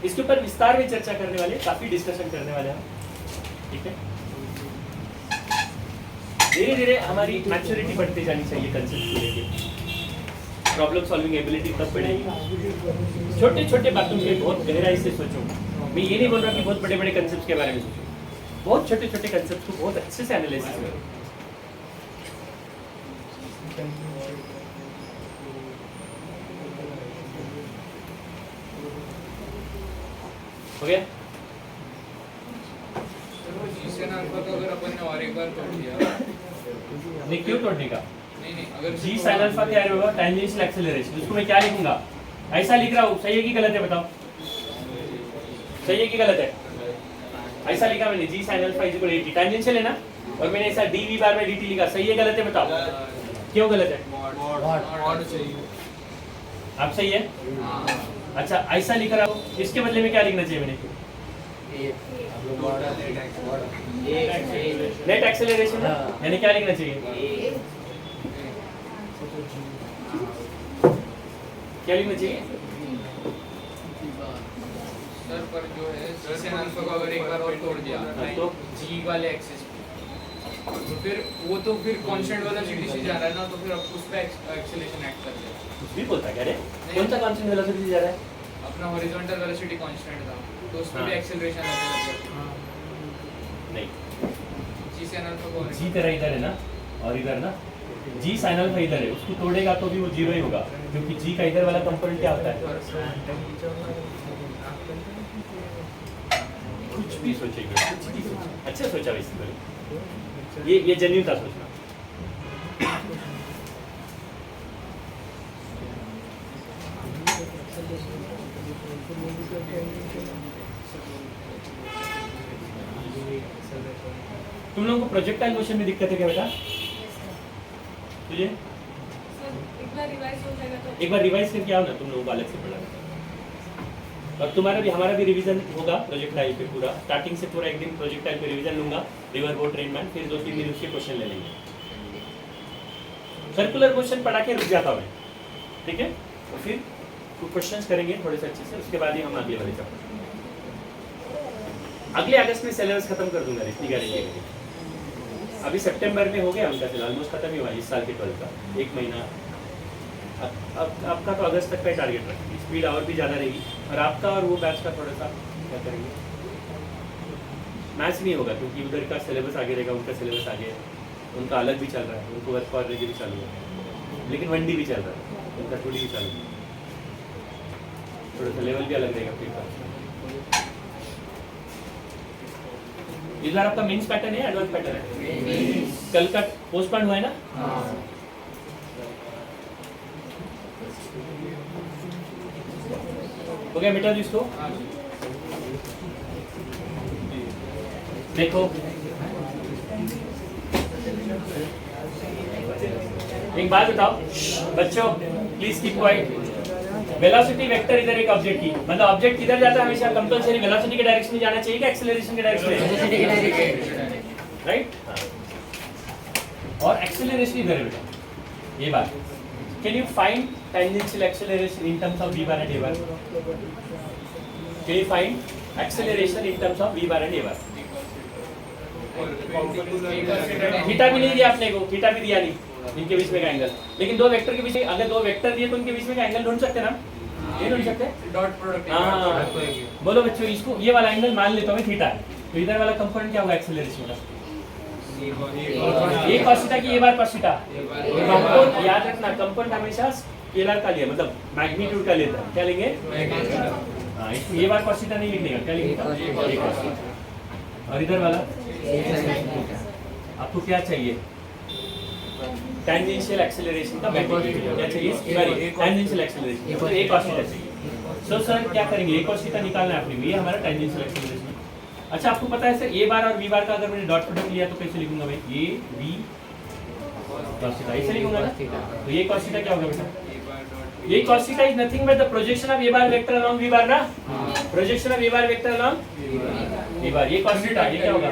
इसके ऊपर विस्तार में चर्चा करने वाले, काफी डिस्कशन करने वाले हैं, ठीक है। धीरे धीरे हमारी मैच्योरिटी बढ़ती जानी चाहिए कंसेप्ट को लेके, प्रॉब्लम सॉल्विंग एबिलिटी तब बढ़ेगी। छोटे छोटे बातों के बहुत गहराई से सोचो, मैं ये नहीं बोल रहा कि बहुत बड़े बड़े कंसेप्ट के बारे में सोचो, बहुत छोटे छोटे कंसेप्ट को बहुत अच्छे से एनालिसिस करो। हो गया, जी sin अल्फा तो अगर अपन ने और एक बार तोड़ दिया, नहीं क्यों तोड़ने का, नहीं अगर जी sin अल्फा क्या होगा, टेंजेंशियल एक्सेलरेशन, उसको मैं क्या लिखूंगा, ऐसा लिख रहा हूँ, सही है कि गलत है बताओ, सही है कि गलत है, ऐसा लिखा मैंने, g sin alpha equal to 80, tangential है ना, और मैंने ऐसा dv बार में dt लिखा, सही है गलत है बताओ, क्यों गलत है, आप सही है, अच्छा ऐसा लिख रहा हूँ, इसके बदले में क्या लिखना चाहिए मैंने, नेट एक्सेलरेशन, यानी क्या लिखना चाहिए, क्या लिखना चाहिए, सर पर जो है जी sin अल्फा को अगर एक बार और तोड़ दिया तो जी वाले एक्सिस पे, तो फिर वो तो फिर कांस्टेंट वाला सिटी से जा रहा है ना, तो फिर अब उस पे एक्सेलरेशन एक्ट कर देगा, कुछ भी बोलता क्या रे, कौन सा कांस्टेंट वेलोसिटी से जा रहा है, अपना हॉरिजॉन्टल वेलोसिटी कांस्टेंट था, तो उस पे भी एक्सेलरेशन आता है, नहीं, जी sin अल्फा को जी तेरा इधर है ना, और इधर ना, जी sin अल्फा इधर है, उसको तोड़ेगा तो भी वो जीरो ही होगा, क्योंकि जी का इधर वाला कंपोनेंट क्या होता है, कुछ भी सोचेंगे, कुछ भी सोचेंगे, अच्छा सोचा वैसे, ये जेन्युइन था सोचना। तुम लोगों को प्रोजेक्टाइल मोशन में दिक्कत है क्या बेटा? तुझे एक बार रिवाइज हो जाएगा तो एक बार रिवाइज करके आओ ना, तुम लोगों को अलग से पढ़ा। और तुम्हारा भी हमारा भी रिवीजन होगा प्रोजेक्टाइल पे पूरा, स्टार्टिंग से पूरा एक दिन प्रोजेक्टाइल पे रिवीजन लूंगा, रिवर बोट ट्रेनमैन, फिर 2-3 दिन उसके क्वेश्चन ले लेंगे। सर्कुलर क्वेश्चन पढ़ा के रुक जाता हूँ मैं, ठीक है? तो फिर कुछ क्वेश्चंस करेंगे थोड़े से अच्छे से, उसके बाद ही हम अगले वाले चैप्टर। अगले अगस्त में सिलेबस खत्म कर दूंगा, इतनी गारंटी है। अभी सितंबर में हो गया उनका, फिलहाल ऑलमोस्ट खत्म ही हुआ इस साल के 12 का, 1 महीना। अब आपका तो अगस्त तक का टारगेट रखेंगे, स्पीड और भी ज़्यादा रहेगी। और आपका और वो बैच का थोड़ा सा क्या करेंगे, मैच नहीं होगा क्योंकि उधर का सिलेबस आगे रहेगा, उनका सिलेबस आगे है, उनका अलग भी चल रहा है, उनको वर्क फॉर भी चालू है, लेकिन 1D भी चल रहा है, उनका 2D भी चालू है, थोड़ा सा लेवल भी अलग रहेगा पेपर। इस बार आपका मेंस पैटर्न है एडवांस पैटर्न है? कल का पोस्टपोन हुआ है ना? हो गया बेटा इसको देखो, एक बात बताओ बच्चों, please keep quiet. Velocity vector इधर एक ऑब्जेक्ट की, मतलब ऑब्जेक्ट किधर जाता है हमेशा कंपल्सरी वेलोसिटी के डायरेक्शन में जाना चाहिए कि एक्सेलरेशन के डायरेक्शन में? राइट। और एक्सेलरेशन इधर है बेटा, ये बात। Can you find tangential acceleration in terms of v bar and a bar? Can you find acceleration in terms of v bar and a bar? Theta भी नहीं दिया आपने को, थीटा भी दिया नहीं, इनके बीच में का एंगल। लेकिन दो वेक्टर के बीच में अगर दो वेक्टर दिए तो उनके बीच में का एंगल ढूंढ सकते ना? ये ढूंढ सकते? Dot product. हाँ बोलो बच्चों, इसको ये वाला एंगल मान लेता हूँ मैं थीटा, तो इधर वाला कंपोनेंट क्या होगा एक्सेलरेशन का? ये cos थीटा की ये बार cos थीटा। कंपोनेंट याद रखना, कंपोनेंट हमेशा स्केलर का लिया, मतलब मैग्नीट्यूड का लेता है। क्या लेंगे? हाँ, इसको ये बार cos थीटा नहीं लिखने का, क्या लिखेगा? ये cos थीटा। और इधर वाला आपको क्या चाहिए? टेंजेंशियल एक्सेलरेशन का मैग्नीट्यूड क्या चाहिए? टेंजेंशियल एक्सेलरेशन, तो एक cos थीटा चाहिए। सो सर क्या करेंगे, एक cos थीटा निकालना है अपने, ये हमारा टेंजेंशियल एक्सेलरेशन। अच्छा आपको पता है सर ए बार और बी बार का अगर मैंने डॉट प्रोडक्ट लिया तो कैसे लिखूंगा भाई? ए बी cos थीटा, ऐसे लिखूंगा ना? तो ये cos थीटा क्या होगा बेटा? ये cos theta is nothing but the projection of A bar vector along B bar ना? Projection of A bar vector along B bar, ये cos थीटा, ये क्या होगा?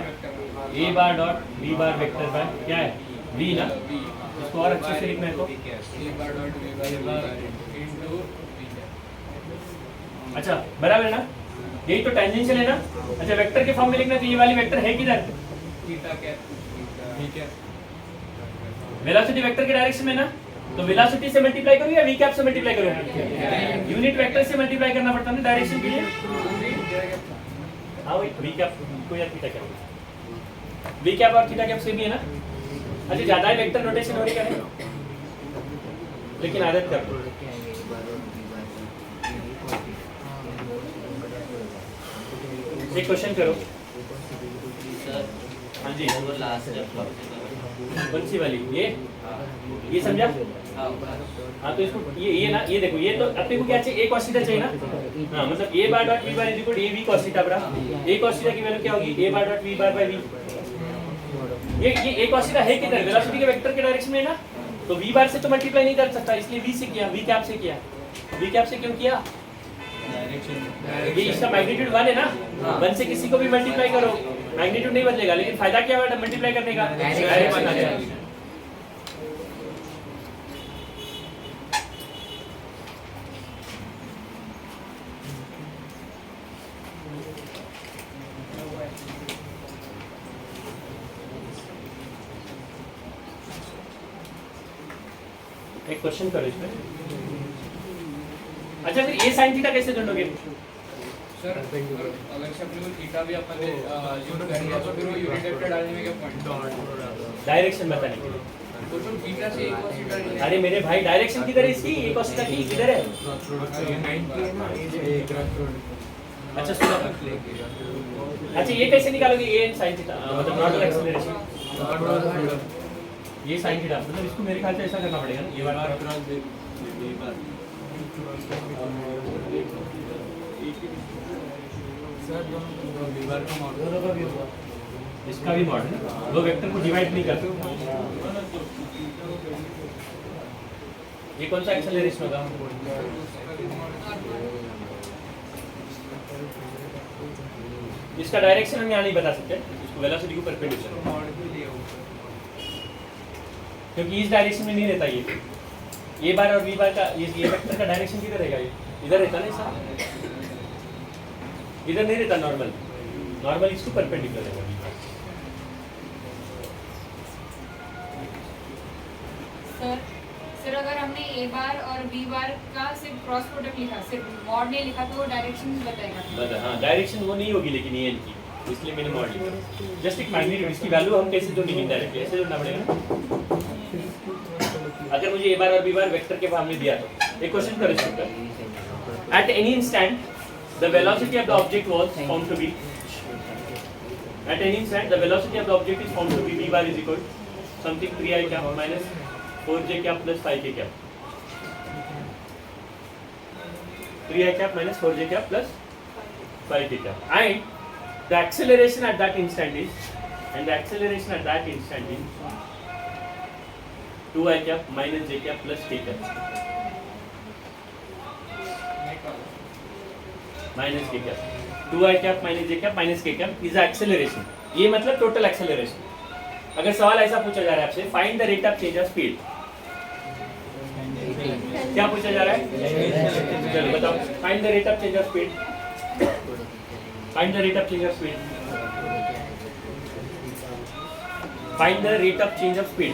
A bar dot B bar vector by क्या है? v ना? इसको और अच्छे से लिखना है तो अच्छा बराबर है ना? यही तो टेंजेंशियल है ना? अच्छा वेक्टर के फॉर्म में लिखना, तो ये वाली वेक्टर है किधर? थीटा कैप, ठीक है। वेलोसिटी वेक्टर के डायरेक्शन में ना, तो वेलोसिटी से मल्टीप्लाई करूं या वी कैप से मल्टीप्लाई करूं? यूनिट वेक्टर से मल्टीप्लाई करना पड़ता है ना डायरेक्शन के लिए। हाँ वही वी कैप को या थीटा कैप, वी कैप और थीटा कैप सेम ही है ना? अच्छा ज्यादा ही वेक्टर नोटेशन हो रही है, लेकिन आदत कर लो। एक क्वेश्चन करो। हाँ जी वो लास्ट कौन सी वाली? ये समझा? हाँ तो इसको ये ना, ये देखो, ये तो अपने को क्या चाहिए? a cos थीटा चाहिए ना? हाँ मतलब a bar dot v bar is equal to a v cos theta बराबर a cos थीटा की वैल्यू क्या होगी? a bar dot v bar by v। ये a cos थीटा है किधर? वेलोसिटी के वेक्टर के डायरेक्शन में ना, तो v बार से तो मल्टीप्लाई नहीं कर सकता, इसलिए v से किया, v कैप से किया। v कैप से क्यों किया? ये इसका मैग्नीट्यूड 1 है ना? 1 से किसी को भी मल्टीप्लाई करो मैग्नीट्यूड नहीं बदलेगा, लेकिन फायदा क्या है मल्टीप्लाई करने का? डायरेक्शन आ जाएगा। एक क्वेश्चन करो इसमें। अच्छा फिर ए sin थीटा कैसे ढूंढोगे? सर अगर से अपने को थीटा भी अपन ने यूज करेंगे तो फिर वो यूनिट वेक्टर डालने में क्या पॉइंट? डायरेक्शन बताने के लिए। तो तुम थीटा से एक cos थीटा नहीं। अरे मेरे भाई डायरेक्शन किधर है इसकी? ए cos थीटा की किधर है? अच्छा सुनो, अच्छा ये कैसे निकालोगे ए sin थीटा, मतलब नॉट एक्सेलरेशन? ये sin थीटा मतलब इसको मेरे ख्याल से ऐसा करना पड़ेगा ना, ये वाला सर दोनों वीवर का मॉडल इसका भी मॉडल है, दो वेक्टर को डिवाइड नहीं कर सकते। ये कौन सा एक्सेलरेशन होगा? इसका डायरेक्शन हम यहाँ नहीं बता सकते, इसको वेलोसिटी के परपेंडिकुलर, मॉडल भी दिया हुआ क्योंकि इस डायरेक्शन में नहीं रहता ये बार और बी बार का ये वेक्टर का डायरेक्शन किधर रहेगा? ये इधर रहता ना, ऐसा इधर नहीं रहता। नॉर्मल इसको परपेंडिकुलर रहेगा बी बार। सर अगर हमने ए बार और बी बार का सिर्फ क्रॉस प्रोडक्ट लिखा, सिर्फ मॉड नहीं लिखा, तो वो डायरेक्शन बताएगा। हाँ, डायरेक्शन वो नहीं होगी लेकिन ये की, इसलिए मैंने मॉड लिखा। जस्ट एक मैग्नीट्यूड, इसकी वैल्यू हम कैसे जोड़ेंगे? इनडायरेक्टली ऐसे जोड़ना पड़ेगा। अगर मुझे ए बार और बी बार वेक्टर के फॉर्म में दिया तो एक क्वेश्चन करो इसके ऊपर। At any instant the velocity of the object was found to be, at any instant the velocity of the object is found to be v bar is equal something 3i cap minus 4j cap plus 5k cap, 3i cap minus 4j cap plus 5k cap, and the acceleration at that instant is 2i cap minus j cap plus k cap minus k cap, 2i cap minus j cap minus k cap is the acceleration। ये मतलब total acceleration. अगर सवाल ऐसा पूछा जा रहा है आपसे, find the rate of change of speed, क्या पूछा जा रहा है? चलो बताओ, find the rate of change of speed, find the rate of change of speed, find the rate of change of speed,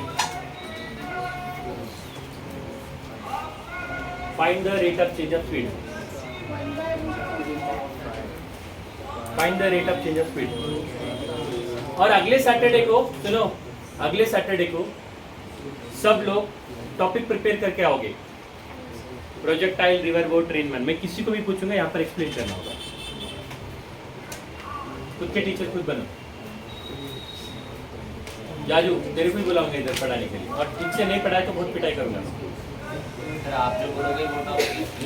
find the rate of change of speed, find the rate of change of speed. और अगले Saturday को, सुनो, अगले Saturday को सब लोग topic prepare करके आओगे, प्रोजेक्टाइल, रिवर बोट, ट्रेनमैन। मैं किसी को भी पूछूंगा, यहाँ पर एक्सप्लेन करना होगा। खुद के टीचर खुद बनो। जाजू, तेरे को ही बुलाऊंगा इधर पढ़ाने के लिए, और ठीक से नहीं पढ़ाए तो बहुत पिटाई करूंगा। सर आप जो बोलोगे वो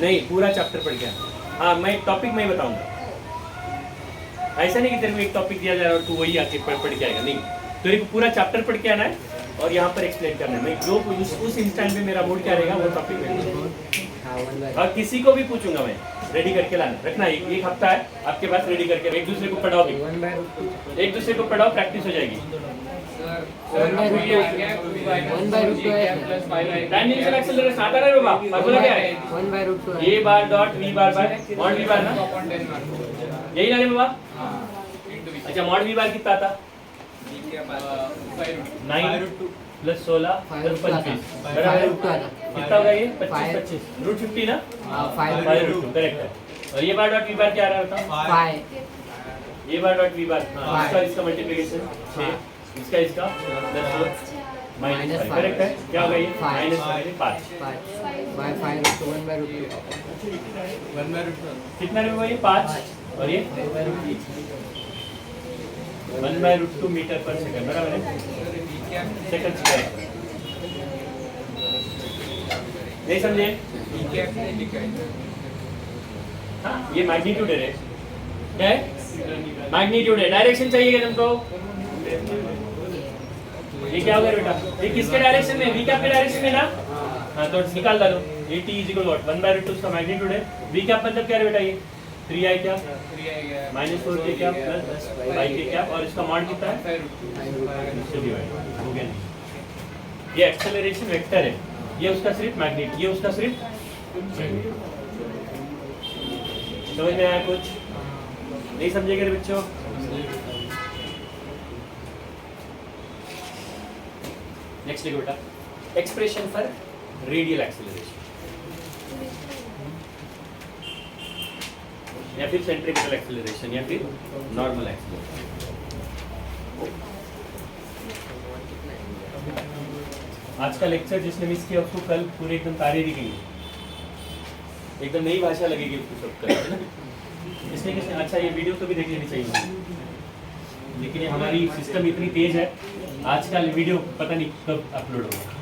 नहीं, पूरा चैप्टर पढ़ के आना। हाँ, मैं टॉपिक मैं ही बताऊंगा। ऐसा नहीं कि तेरे को एक टॉपिक दिया जाए और तू वही आके पढ़ के आएगा, नहीं। तेरे को पूरा चैप्टर पढ़ के आना है और यहाँ पर एक्सप्लेन करना है। मैं जो उस इंस्टेंट में मेरा मूड क्या रहेगा वो टॉपिक में, और किसी को भी पूछूंगा मैं, रेडी करके लाना रखना। एक हफ्ता है आपके पास, रेडी करके एक दूसरे को पढ़ाओगे, एक दूसरे को पढ़ाओ, प्रैक्टिस हो जाएगी। टाइम एक्सेलरेशन आता है बाबा, फार्मूला क्या है? a bar dot v bar bye mod v बार ना, यही ना रे बाबा? अच्छा, मॉड v बार कितना आता? 9 प्लस 16 प्लस 25 कितना होगा ये? 25 रूट 50 ना, 5 रूट 2 करेक्ट है। और ये बार डॉट v बार क्या आ रहा था? 5। ये बार डॉट v बार, इसका मल्टीप्लिकेशन 6, इसका प्लस 4 माइनस 5 करेक्ट है। क्या होगा ये? माइनस 5 कितना रे भाई? 5 और ये 1/√2 मीटर पर सेकंड, बराबर है? Second square. नहीं समझे? हाँ, ये मैग्नीट्यूड है रे। क्या है? मैग्नीट्यूड है। डायरेक्शन चाहिए क्या तुमको? ये क्या होगा बेटा? ये किसके डायरेक्शन में? v कैप के डायरेक्शन में ना? हाँ, तो निकाल डालो। ये t इज इक्वल व्हाट? 1/√2 उसका मैग्नीट्यूड है। v कैप मतलब क्या है बेटा? ये 3i क्या माइनस 4j क्या प्लस 5k क्या, और इसका मॉड कितना है? इससे डिवाइड हो गया। ये एक्सेलरेशन वेक्टर है, ये उसका सिर्फ मैग्नेट, ये उसका सिर्फ मैग्नेट। समझ में आया कुछ? नहीं समझेंगे रे बच्चों? नेक्स्ट देखो बेटा, एक्सप्रेशन फॉर रेडियल एक्सेलरेशन या फिर सेंट्रीपिटल एक्सेलरेशन या फिर नॉर्मल एक्सेलरेशन। आज का लेक्चर जिसने मिस किया उसको कल पूरे एकदम तारे दिखेंगे, एकदम नई भाषा लगेगी उसको सब कल, है ना? इसलिए किसने अच्छा ये वीडियो तो भी देख लेनी चाहिए, लेकिन ये हमारी सिस्टम इतनी तेज है, आज का वीडियो पता नहीं कब अपलोड होगा।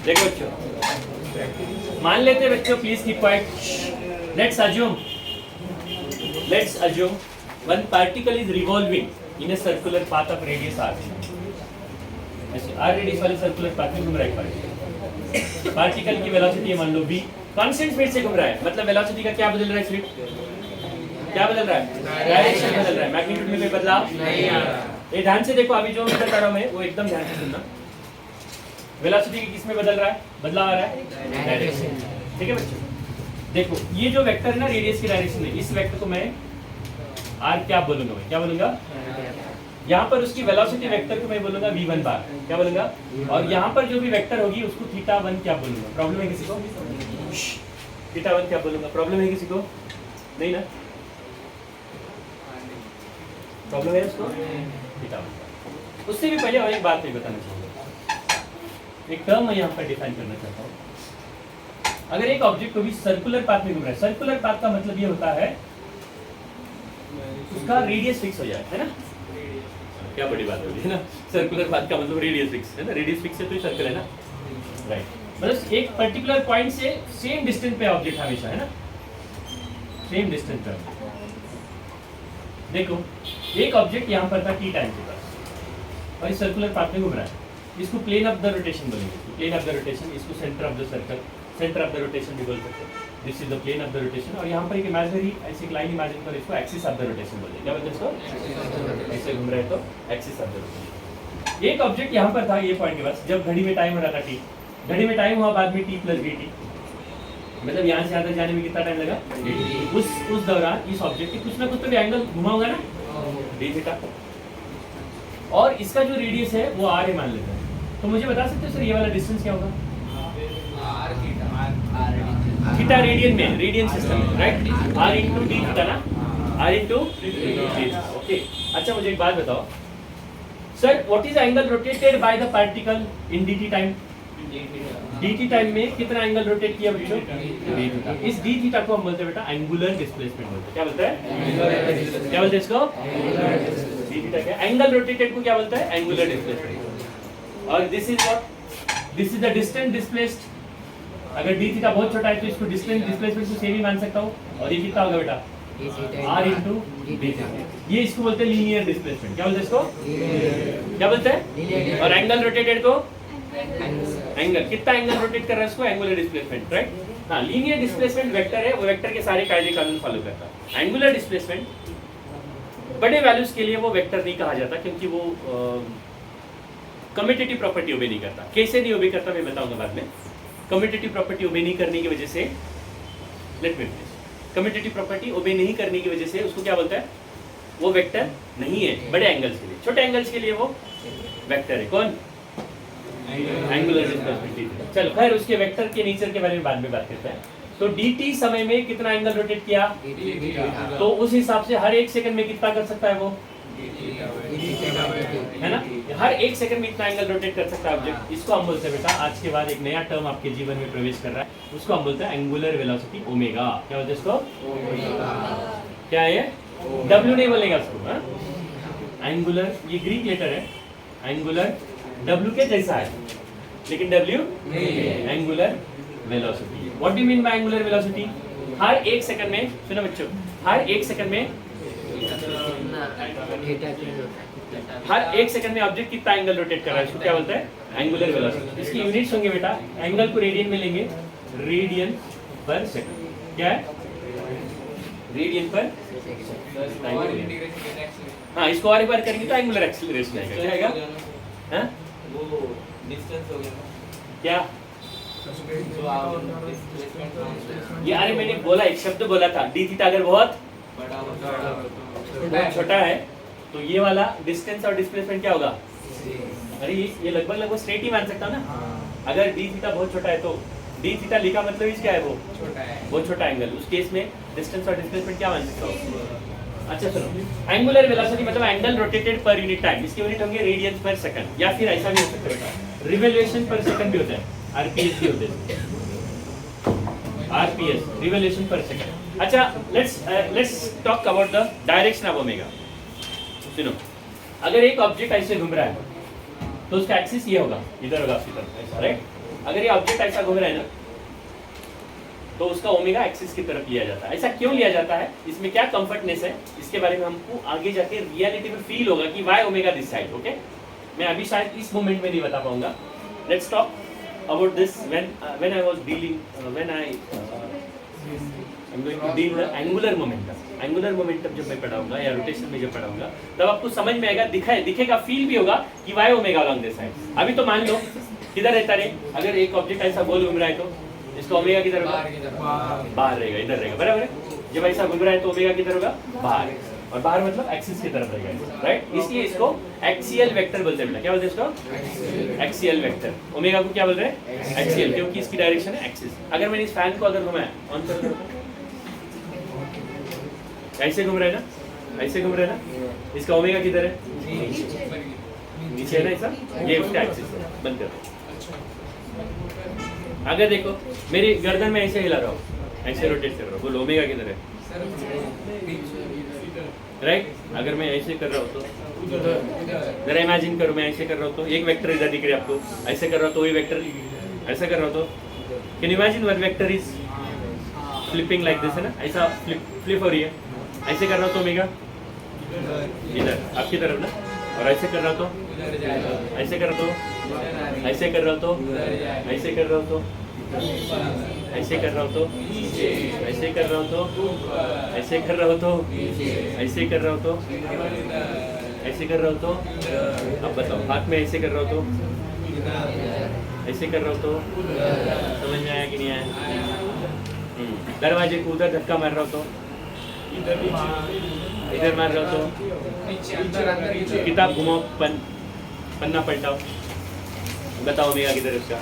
देखो बच्चों, मान लेते हैं बच्चों, please keep quiet, let's assume one particle is revolving in a circular path of radius r, ऐसे r रेडियस वाले सर्कुलर पाथ में घूम रहा है पार्टिकल की वेलोसिटी मान लो v, कांस्टेंट स्पीड से घूम रहा है, मतलब वेलोसिटी का क्या बदल रहा है, सिर्फ क्या बदल रहा है, डायरेक्शन बदल रहा है, मैग्नीट्यूड में कोई बदलाव नहीं आ रहा। ये ध्यान से देखो, अभी जो मैं बता रहा हूं मैं वो एकदम ध्यान से सुनना। वेलोसिटी किस में बदल रहा है, बदलाव आ रहा है डायरेक्शन, ठीक है बच्चों। देखो ये जो वेक्टर है ना रेडियस की डायरेक्शन में, इस वेक्टर को मैं r क्या बोलूंगा, मैं क्या बोलूंगा, यहाँ पर उसकी वेलोसिटी वेक्टर को मैं बोलूंगा v1 बार, क्या बोलूंगा, और यहाँ पर जो भी वेक्टर होगी उसको θ1 क्या बोलूंगा। प्रॉब्लम है किसी को, θ1 क्या बोलूंगा, प्रॉब्लम है किसी को, नहीं ना, प्रॉब्लम है उसको θ1। उससे भी पहले और एक बात मैं बताना चाहूंगा, एक टर्म मैं यहाँ पर डिफाइन करना चाहता हूँ। अगर एक ऑब्जेक्ट को भी सर्कुलर पाथ में घूम रहा है, सर्कुलर पाथ का मतलब ये होता है उसका रेडियस फिक्स हो जाए, है ना, क्या बड़ी बात होगी, है ना, सर्कुलर पाथ का मतलब रेडियस फिक्स है ना, रेडियस फिक्स है तो सर्कल है ना, राइट, मतलब एक पर्टिकुलर पॉइंट से सेम डिस्टेंस पे ऑब्जेक्ट हमेशा, है ना, सेम डिस्टेंस पे। देखो एक ऑब्जेक्ट यहाँ पर था t टाइम के पास और इस सर्कुलर पाथ में घूम रहा है, इसको प्लेन ऑफ द रोटेशन बोलेंगे, प्लेन ऑफ द रोटेशन, इसको centre of the circle, centre of the rotation भी बोल सकते हैं, this is the plane of the rotation. और यहाँ पर एक इमेजिनरी ऐसी एक लाइन इमेजिन कर, इसको एक्सिस ऑफ द रोटेशन बोलते हैं, क्या बोलते हैं इसको, ऐसे घूम रहे तो एक्सिस ऑफ द रोटेशन। एक ऑब्जेक्ट यहाँ पर था ये पॉइंट के पास, जब घड़ी में टाइम हो रहा था t, घड़ी में टाइम हुआ बाद में t प्लस dt, मतलब यहाँ से अंदर जाने में कितना टाइम लगा, उस दौरान इस ऑब्जेक्ट के कुछ ना कुछ तो भी एंगल घुमा होगा ना, d थीटा, और इसका जो रेडियस है वो r है मान लेते हैं। तो मुझे बता सकते हो सर ये वाला डिस्टेंस क्या होगा, थीटा रेडियन में, रेडियन सिस्टम में, right, r into D theta ना, r इंटू डी, ओके। अच्छा मुझे एक बात बताओ sir, what is angle rotated by the particle in dt time, dt time में कितना एंगल रोटेट किया बच्चों, d थीटा। इस d थीटा को हम बोलते हैं बेटा एंगुलर डिस्प्लेसमेंट बोलते हैं, क्या बोलते हैं, क्या बोलते हैं इसको, d थीटा क्या, एंगल रोटेटेड को क्या बोलता है, एंगुलर डिस्प्लेसमेंट। और this is what, this is the distance displaced. अगर d थीटा बहुत छोटा है तो इसको डिस्टेंस डिस्प्लेसमेंट को सेम ही मान सकता हूं, और ये कितना होगा बेटा, r इंटू d थीटा, ये इसको बोलते हैं लीनियर डिस्प्लेसमेंट, क्या बोलते हैं इसको, क्या बोलते हैं, और एंगल रोटेटेड को एंगल, कितना एंगल रोटेट कर रहा है इसको, एंगुलर डिस्प्लेसमेंट, राइट। हाँ, लीनियर डिस्प्लेसमेंट वेक्टर है, वो वेक्टर के सारे कायदे कानून फॉलो करता है। एंगुलर डिस्प्लेसमेंट बड़े वैल्यूज के लिए वो वेक्टर नहीं कहा जाता, क्योंकि वो कम्यूटेटिव प्रॉपर्टी ओबे नहीं करता। कैसे नहीं ओबे करता मैं बताऊंगा बाद में। कम्यूटेटिव प्रॉपर्टी ओबे नहीं करने की वजह से, let me finish, commutative property obey नहीं करने की वजह से उसको क्या बोलता है, वो वेक्टर नहीं है बड़े एंगल्स के लिए, छोटे एंगल्स के लिए वो वेक्टर है। कौन, एंगुलर डिस्प्लेसमेंट। चलो खैर, उसके वेक्टर के नेचर के बारे में बाद में बात करते हैं। तो dt समय में कितना एंगल रोटेट किया, तो उस हिसाब से हर एक सेकंड में कितना कर सकता है वो, है ना, हर एक सेकंड में इतना एंगल रोटेट कर सकता है ऑब्जेक्ट। इसको हम बोलते हैं बेटा, आज के बाद एक नया टर्म आपके जीवन में प्रवेश कर रहा है, उसको हम बोलते हैं एंगुलर वेलोसिटी ओमेगा। क्या बोलते हैं इसको, क्या है, W नहीं बोलेगा उसको, एंगुलर, ये ग्रीक लेटर है, एंगुलर W के जैसा है लेकिन W angular velocity. What do you mean by angular velocity, हर एक सेकंड में, सुनो बच्चों, हर एक सेकंड में, हर एक सेकंड में ऑब्जेक्ट कितना एंगल रोटेट कर रहा है, इसको क्या बोलते हैं, एंगुलर वेलोसिटी। इसकी यूनिट्स होंगे बेटा, एंगल को रेडियन में लेंगे, रेडियन पर सेकंड, क्या है, रेडियन पर हाँ, इसको और एक बार करेंगे तो एंगुलर एक्सीलरेशन आएगा, क्या आएगा, हाँ वो डिस्टेंस हो गया ना, क्या, तो आप डिस्प्लेसमेंट ये अरे मैंने बोला, एक शब्द बोला था, डी थीटा अगर बहुत बड़ा बहुत छोटा है तो ये वाला डिस्टेंस और डिस्प्लेसमेंट क्या होगा, अरे ये लगभग स्ट्रेट ही मान सकता हूँ ना। अगर डी थीटा बहुत छोटा है तो डी थीटा लिखा मतलब क्या है, वो छोटा है, बहुत छोटा एंगल, उस केस में डिस्टेंस और डिस्प्लेसमेंट क्या मान सकता हूँ। अच्छा सुनो, एंगुलर वेलोसिटी मतलब angle rotated per unit time, इसकी यूनिट होंगे रेडियंस पर सेकंड, या फिर ऐसा भी हो सकता है बेटा, रिवोल्यूशन पर सेकंड भी होता है, आरपीएस भी होते हैं, आरपीएस, रिवोल्यूशन पर सेकंड। अच्छा let's talk about the direction of omega. सुनो, अगर एक ऑब्जेक्ट ऐसे घूम रहा है तो उसका एक्सिस ये होगा, इधर होगा आपकी तरफ, ऐसा, राइट। अगर ये ऑब्जेक्ट ऐसा घूम रहा है ना तो उसका ओमेगा एक्सिस की तरफ लिया जाता है। ऐसा क्यों लिया जाता है, इसमें क्या कंफर्टनेस है, इसके बारे में हमको आगे जाके रियलिटी में फील होगा कि why omega this side. Okay, मैं अभी शायद इस मोमेंट में नहीं बता पाऊंगा। Let's talk about this when I was dealing when I I'm going to deal the angular momentum. Angular momentum जब मैं पढ़ाऊंगा या रोटेशन में जब पढ़ाऊंगा तब आपको समझ में आएगा, दिखेगा, फील भी होगा कि why omega along this side. अभी तो मान लो किधर रहता रे, अगर एक ऑब्जेक्ट ऐसा गोल घूम रहा है तो इसका ओमेगा किधर होगा, बाहर रहेगा, इधर रहेगा, बराबर है। जब ऐसा घूम रहा है तो ओमेगा किधर होगा, बाहर, और बाहर मतलब एक्सिस की तरफ रहेगा, राइट। इसलिए इसको एक्सियल वेक्टर बोलते हैं। क्या बोलते हैं इसको, एक्सियल वेक्टर। ओमेगा को क्या बोल रहे हैं, एक्सियल, क्योंकि इसकी डायरेक्शन है एक्सिस। अगर मैंने इस फैन को अगर घुमाया, ऑन कर दो, ऐसे घूम रहा है ना, ऐसे घूम रहा है ना, इसका ओमेगा किधर है, नीचे है ना ऐसा, ये उसका एक्सिस है। बंद कर दो। अगर देखो मेरी गर्दन में ऐसे हिला रहा हूँ, ऐसे रोटेट कर रहा हूँ, बोलो ओमेगा किधर है, राइट। अगर मैं ऐसे कर रहा हूँ तो जरा इमेजिन करो, मैं ऐसे कर रहा हूँ तो एक वेक्टर इधर दिख रहा है आपको, ऐसे कर रहा हूँ तो वही वेक्टर, ऐसा कर रहा हूँ तो can you imagine one vector is flipping like this, है ना, ऐसा फ्लिप हो रही है। ऐसे कर रहा हूँ तो ओमेगा इधर आपकी तरफ ना, और ऐसे कर रहा हूँ तो ऐसे कर रहा हूँ तो ऐसे कर रहा हूँ तो ऐसे कर रहा हूँ तो ऐसे कर रहा हूँ तो ऐसे कर रहा हूँ तो ऐसे कर रहा हूँ तो ऐसे कर रहा हूँ तो ऐसे कर रहा हूँ तो, अब बताओ हाथ में ऐसे कर रहा हूँ तो ऐसे कर रहा हूँ तो, समझ में आया कि नहीं आया। दरवाजे को उधर धक्का मार रहा हूँ तो, इधर मार रहा हूँ तो, किताब घुमाओ, पन्ना पलटाओ, बताओ ओमेगा किधर है उसका,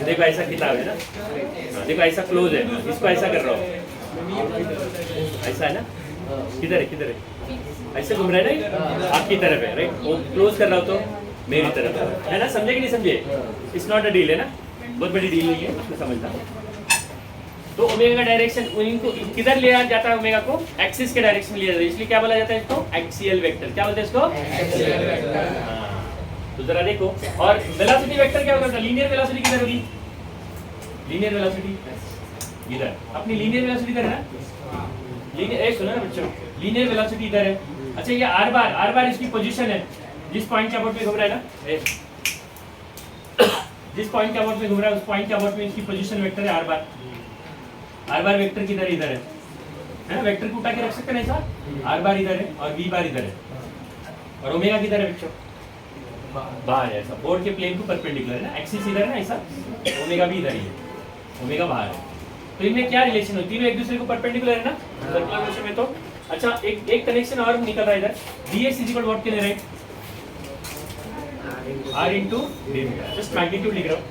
देखो ऐसा किताब है ना, देखो ऐसा क्लोज है, इसको ऐसा कर रहा हूँ, ऐसा है ना, किधर है, किधर है, ऐसे घूम रहा है ना, आपकी तरफ है, राइट। वो क्लोज कर रहा हूँ तो मेरी तरफ है ना, समझे कि नहीं समझे, इट्स नॉट अ डील, है ना, बहुत बड़ी डील नहीं है, उसको समझना। तो ओमेगा का डायरेक्शन इनको किधर लिया जाता है, ओमेगा को एक्सिस के डायरेक्शन में लिया जाता है, इसलिए क्या बोला जाता है इसको, एक्सियल वेक्टर। क्या बोलते हैं इसको, एक्सियल वेक्टर। तो जरा देखो, और वेलोसिटी वेक्टर क्या होगा, लीनियर वेलोसिटी किधर होगी, लीनियर वेलोसिटी इधर, अपनी लीनियर वेलोसिटी इधर है ना, लीनियर, सुनो ना बच्चों, लीनियर वेलोसिटी इधर है। अच्छा ये आर बार इसकी पोजीशन है, जिस पॉइंट के अबाउट में घूम रहा है ना, जिस पॉइंट के अबाउट में घूम रहा है उस पॉइंट के अबाउट में इसकी पोजीशन वेक्टर है आर बार वेक्टर किधर इधर है ना, वेक्टर को उठा के रख सकते हैं ऐसा, आर बार इधर है और वी बार इधर है, और ओमेगा किधर है बच्चों, बाहर है, ऐसा बोर्ड के प्लेन को परपेंडिकुलर है ना, एक्सिस इधर है ना ऐसा, ओमेगा भी इधर ही है, ओमेगा बाहर है। तो इनमें क्या रिलेशन होती है, एक दूसरे को परपेंडिकुलर है ना सर्कुलर मोशन में। तो अच्छा एक कनेक्शन और निकल रहा है इधर, ds is equal what can write, r into d, just magnitude लिख रहा हूं।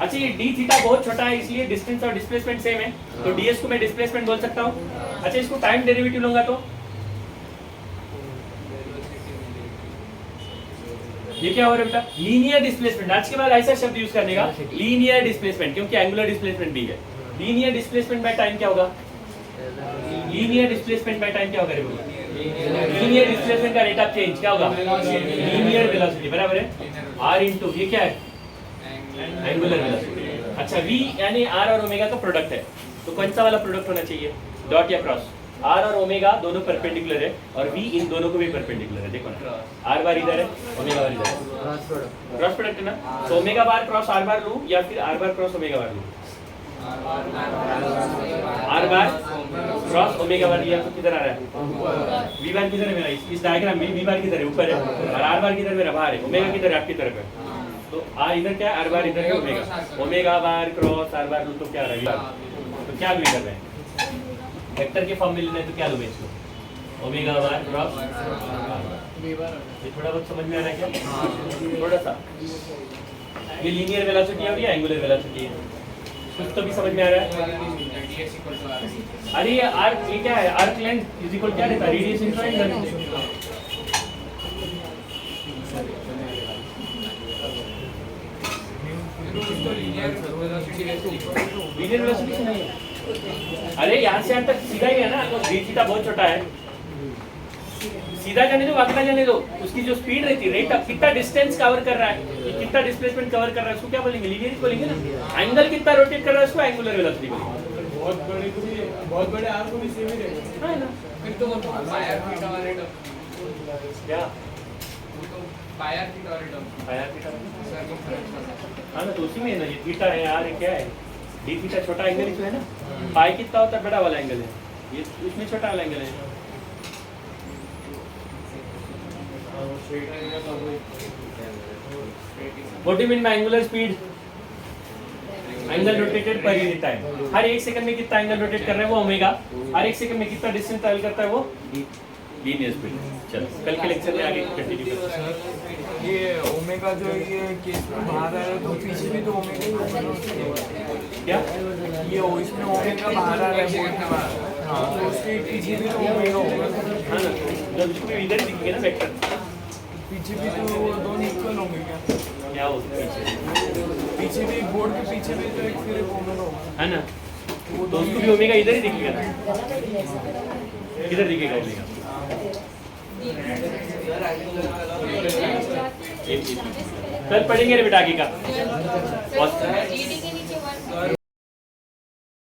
अच्छा ये d थीटा बहुत छोटा है इसलिए डिस्टेंस और डिस्प्लेसमेंट सेम है, तो ds को मैं डिस्प्लेसमेंट बोल सकता हूं। अच्छा इसको टाइम डेरिवेटिव लूंगा तो ये क्या हो रहा है बेटा, लीनियर डिस्प्लेसमेंट। आज के बाद ऐसा शब्द यूज करने का, लीनियर डिस्प्लेसमेंट, क्योंकि एंगुलर डिस्प्लेसमेंट भी है। लीनियर डिस्प्लेसमेंट बाय टाइम क्या होगा, लीनियर डिस्प्लेसमेंट बाय टाइम क्या होगा, लीनियर डिस्प्लेसमेंट का रेट ऑफ चेंज क्या होगा, लीनियर वेलोसिटी, बराबर है r इनटू ये क्या है, एंगुलर वेलोसिटी। अच्छा v यानी r और ओमेगा का प्रोडक्ट है, तो कौन सा वाला प्रोडक्ट होना चाहिए, डॉट या क्रॉस। r और ओमेगा दोनों परपेंडिकुलर है और v इन दोनों को भी परपेंडिकुलर है, देखो ना, r बार इधर है, ओमेगा बार इधर है, क्रॉस प्रोडक्ट है ना। तो ओमेगा बार क्रॉस r बार लूं या फिर r बार क्रॉस ओमेगा बार लूं, r बार क्रॉस ओमेगा बार लिया तो किधर आ रहा है, v बार किधर है मेरा, इस डायग्राम में v बार किधर है, ऊपर है, और r बार किधर मेरा बाहर है, ओमेगा किधर है, आपकी तरफ है। तो r इधर क्या है, r बार इधर है, ओमेगा बार क्रॉस r बार लूं तो क्या रहेगा, तो क्या भी कर रहे हैं वेक्टर के फॉर्म में लेना है, तो क्या लूं इसको, ओमेगा बार क्रॉस ये थोड़ा बहुत समझ में आ रहा है क्या, थोड़ा सा। ये लीनियर वेलोसिटी है और ये एंगुलर वेलोसिटी है, कुछ तो भी समझ में आ रहा है। अरे ये आर्क, ये क्या है, आर्क लेंथ इज इक्वल क्या रहता है, radius into angle. Linear velocity से नहीं है, अरे यहाँ से यहाँ तक सीधा ही है ना, तो d थीटा बहुत छोटा है, सीधा जाने दो, वाकड़ा जाने दो, उसकी जो स्पीड रहती है, रेट कितना डिस्टेंस कवर कर रहा है, ये कितना डिस्प्लेसमेंट कवर कर रहा है, उसको क्या बोलेंगे? लीनियर बोलेंगे ना। एंगल कितना रोटेट कर रहा है, उसको एंगुलर वेलोसिटी बोलेंगे। बहुत बड़े आर को भी सेम ही रहेगा। है ना? फिर तो वो पायर थीटा वाले टर्म, क्या वो तो पायर थीटा वाले टर्म आया थीटा? सर्कमफ्रेंस वाला। हाँ ना, तो उसी में है ना, ये थीटा है यार, ये क्या है, डी थीटा छोटा एंगल ही तो है ना। पाई कितना होता है? बड़ा वाला एंगल है, ये इसमें छोटा वाला एंगल है। What do you mean by angular speed? Angle rotated per unit time. Her 1 second में कितना एंगल रोटेट कर रहा है वो ओमेगा, हर 1 सेकंड में कितना डिस्टेंस ट्रैवल करता है वो लीनियर स्पीड। चलो कल के लेक्चर में आगे कंटिन्यू करते हैं। ये ओमेगा जो है ये केस में बाहर आ रहा है तो पीछे भी तो ओमेगा ही होगा। क्या ये इसमें ओमेगा बाहर आ रहा है बोर्ड के बाहर। हाँ तो उसके पीछे भी तो ओमेगा होगा। हाँ ना, जब इसको इधर ही दिखेंगे ना वेक्टर, पीछे भी तो दोनों इक्वल होंगे क्या? क्या हो पीछे, पीछे भी बोर्ड के पीछे भी तो एक फिर एक ओमेगा होगा। है ना, तो उसको भी ओमेगा इधर ही दिखेगा ना, इधर दिखेगा ओमेगा। कल पढ़ेंगे रे बेटा आगे का। Sir, reading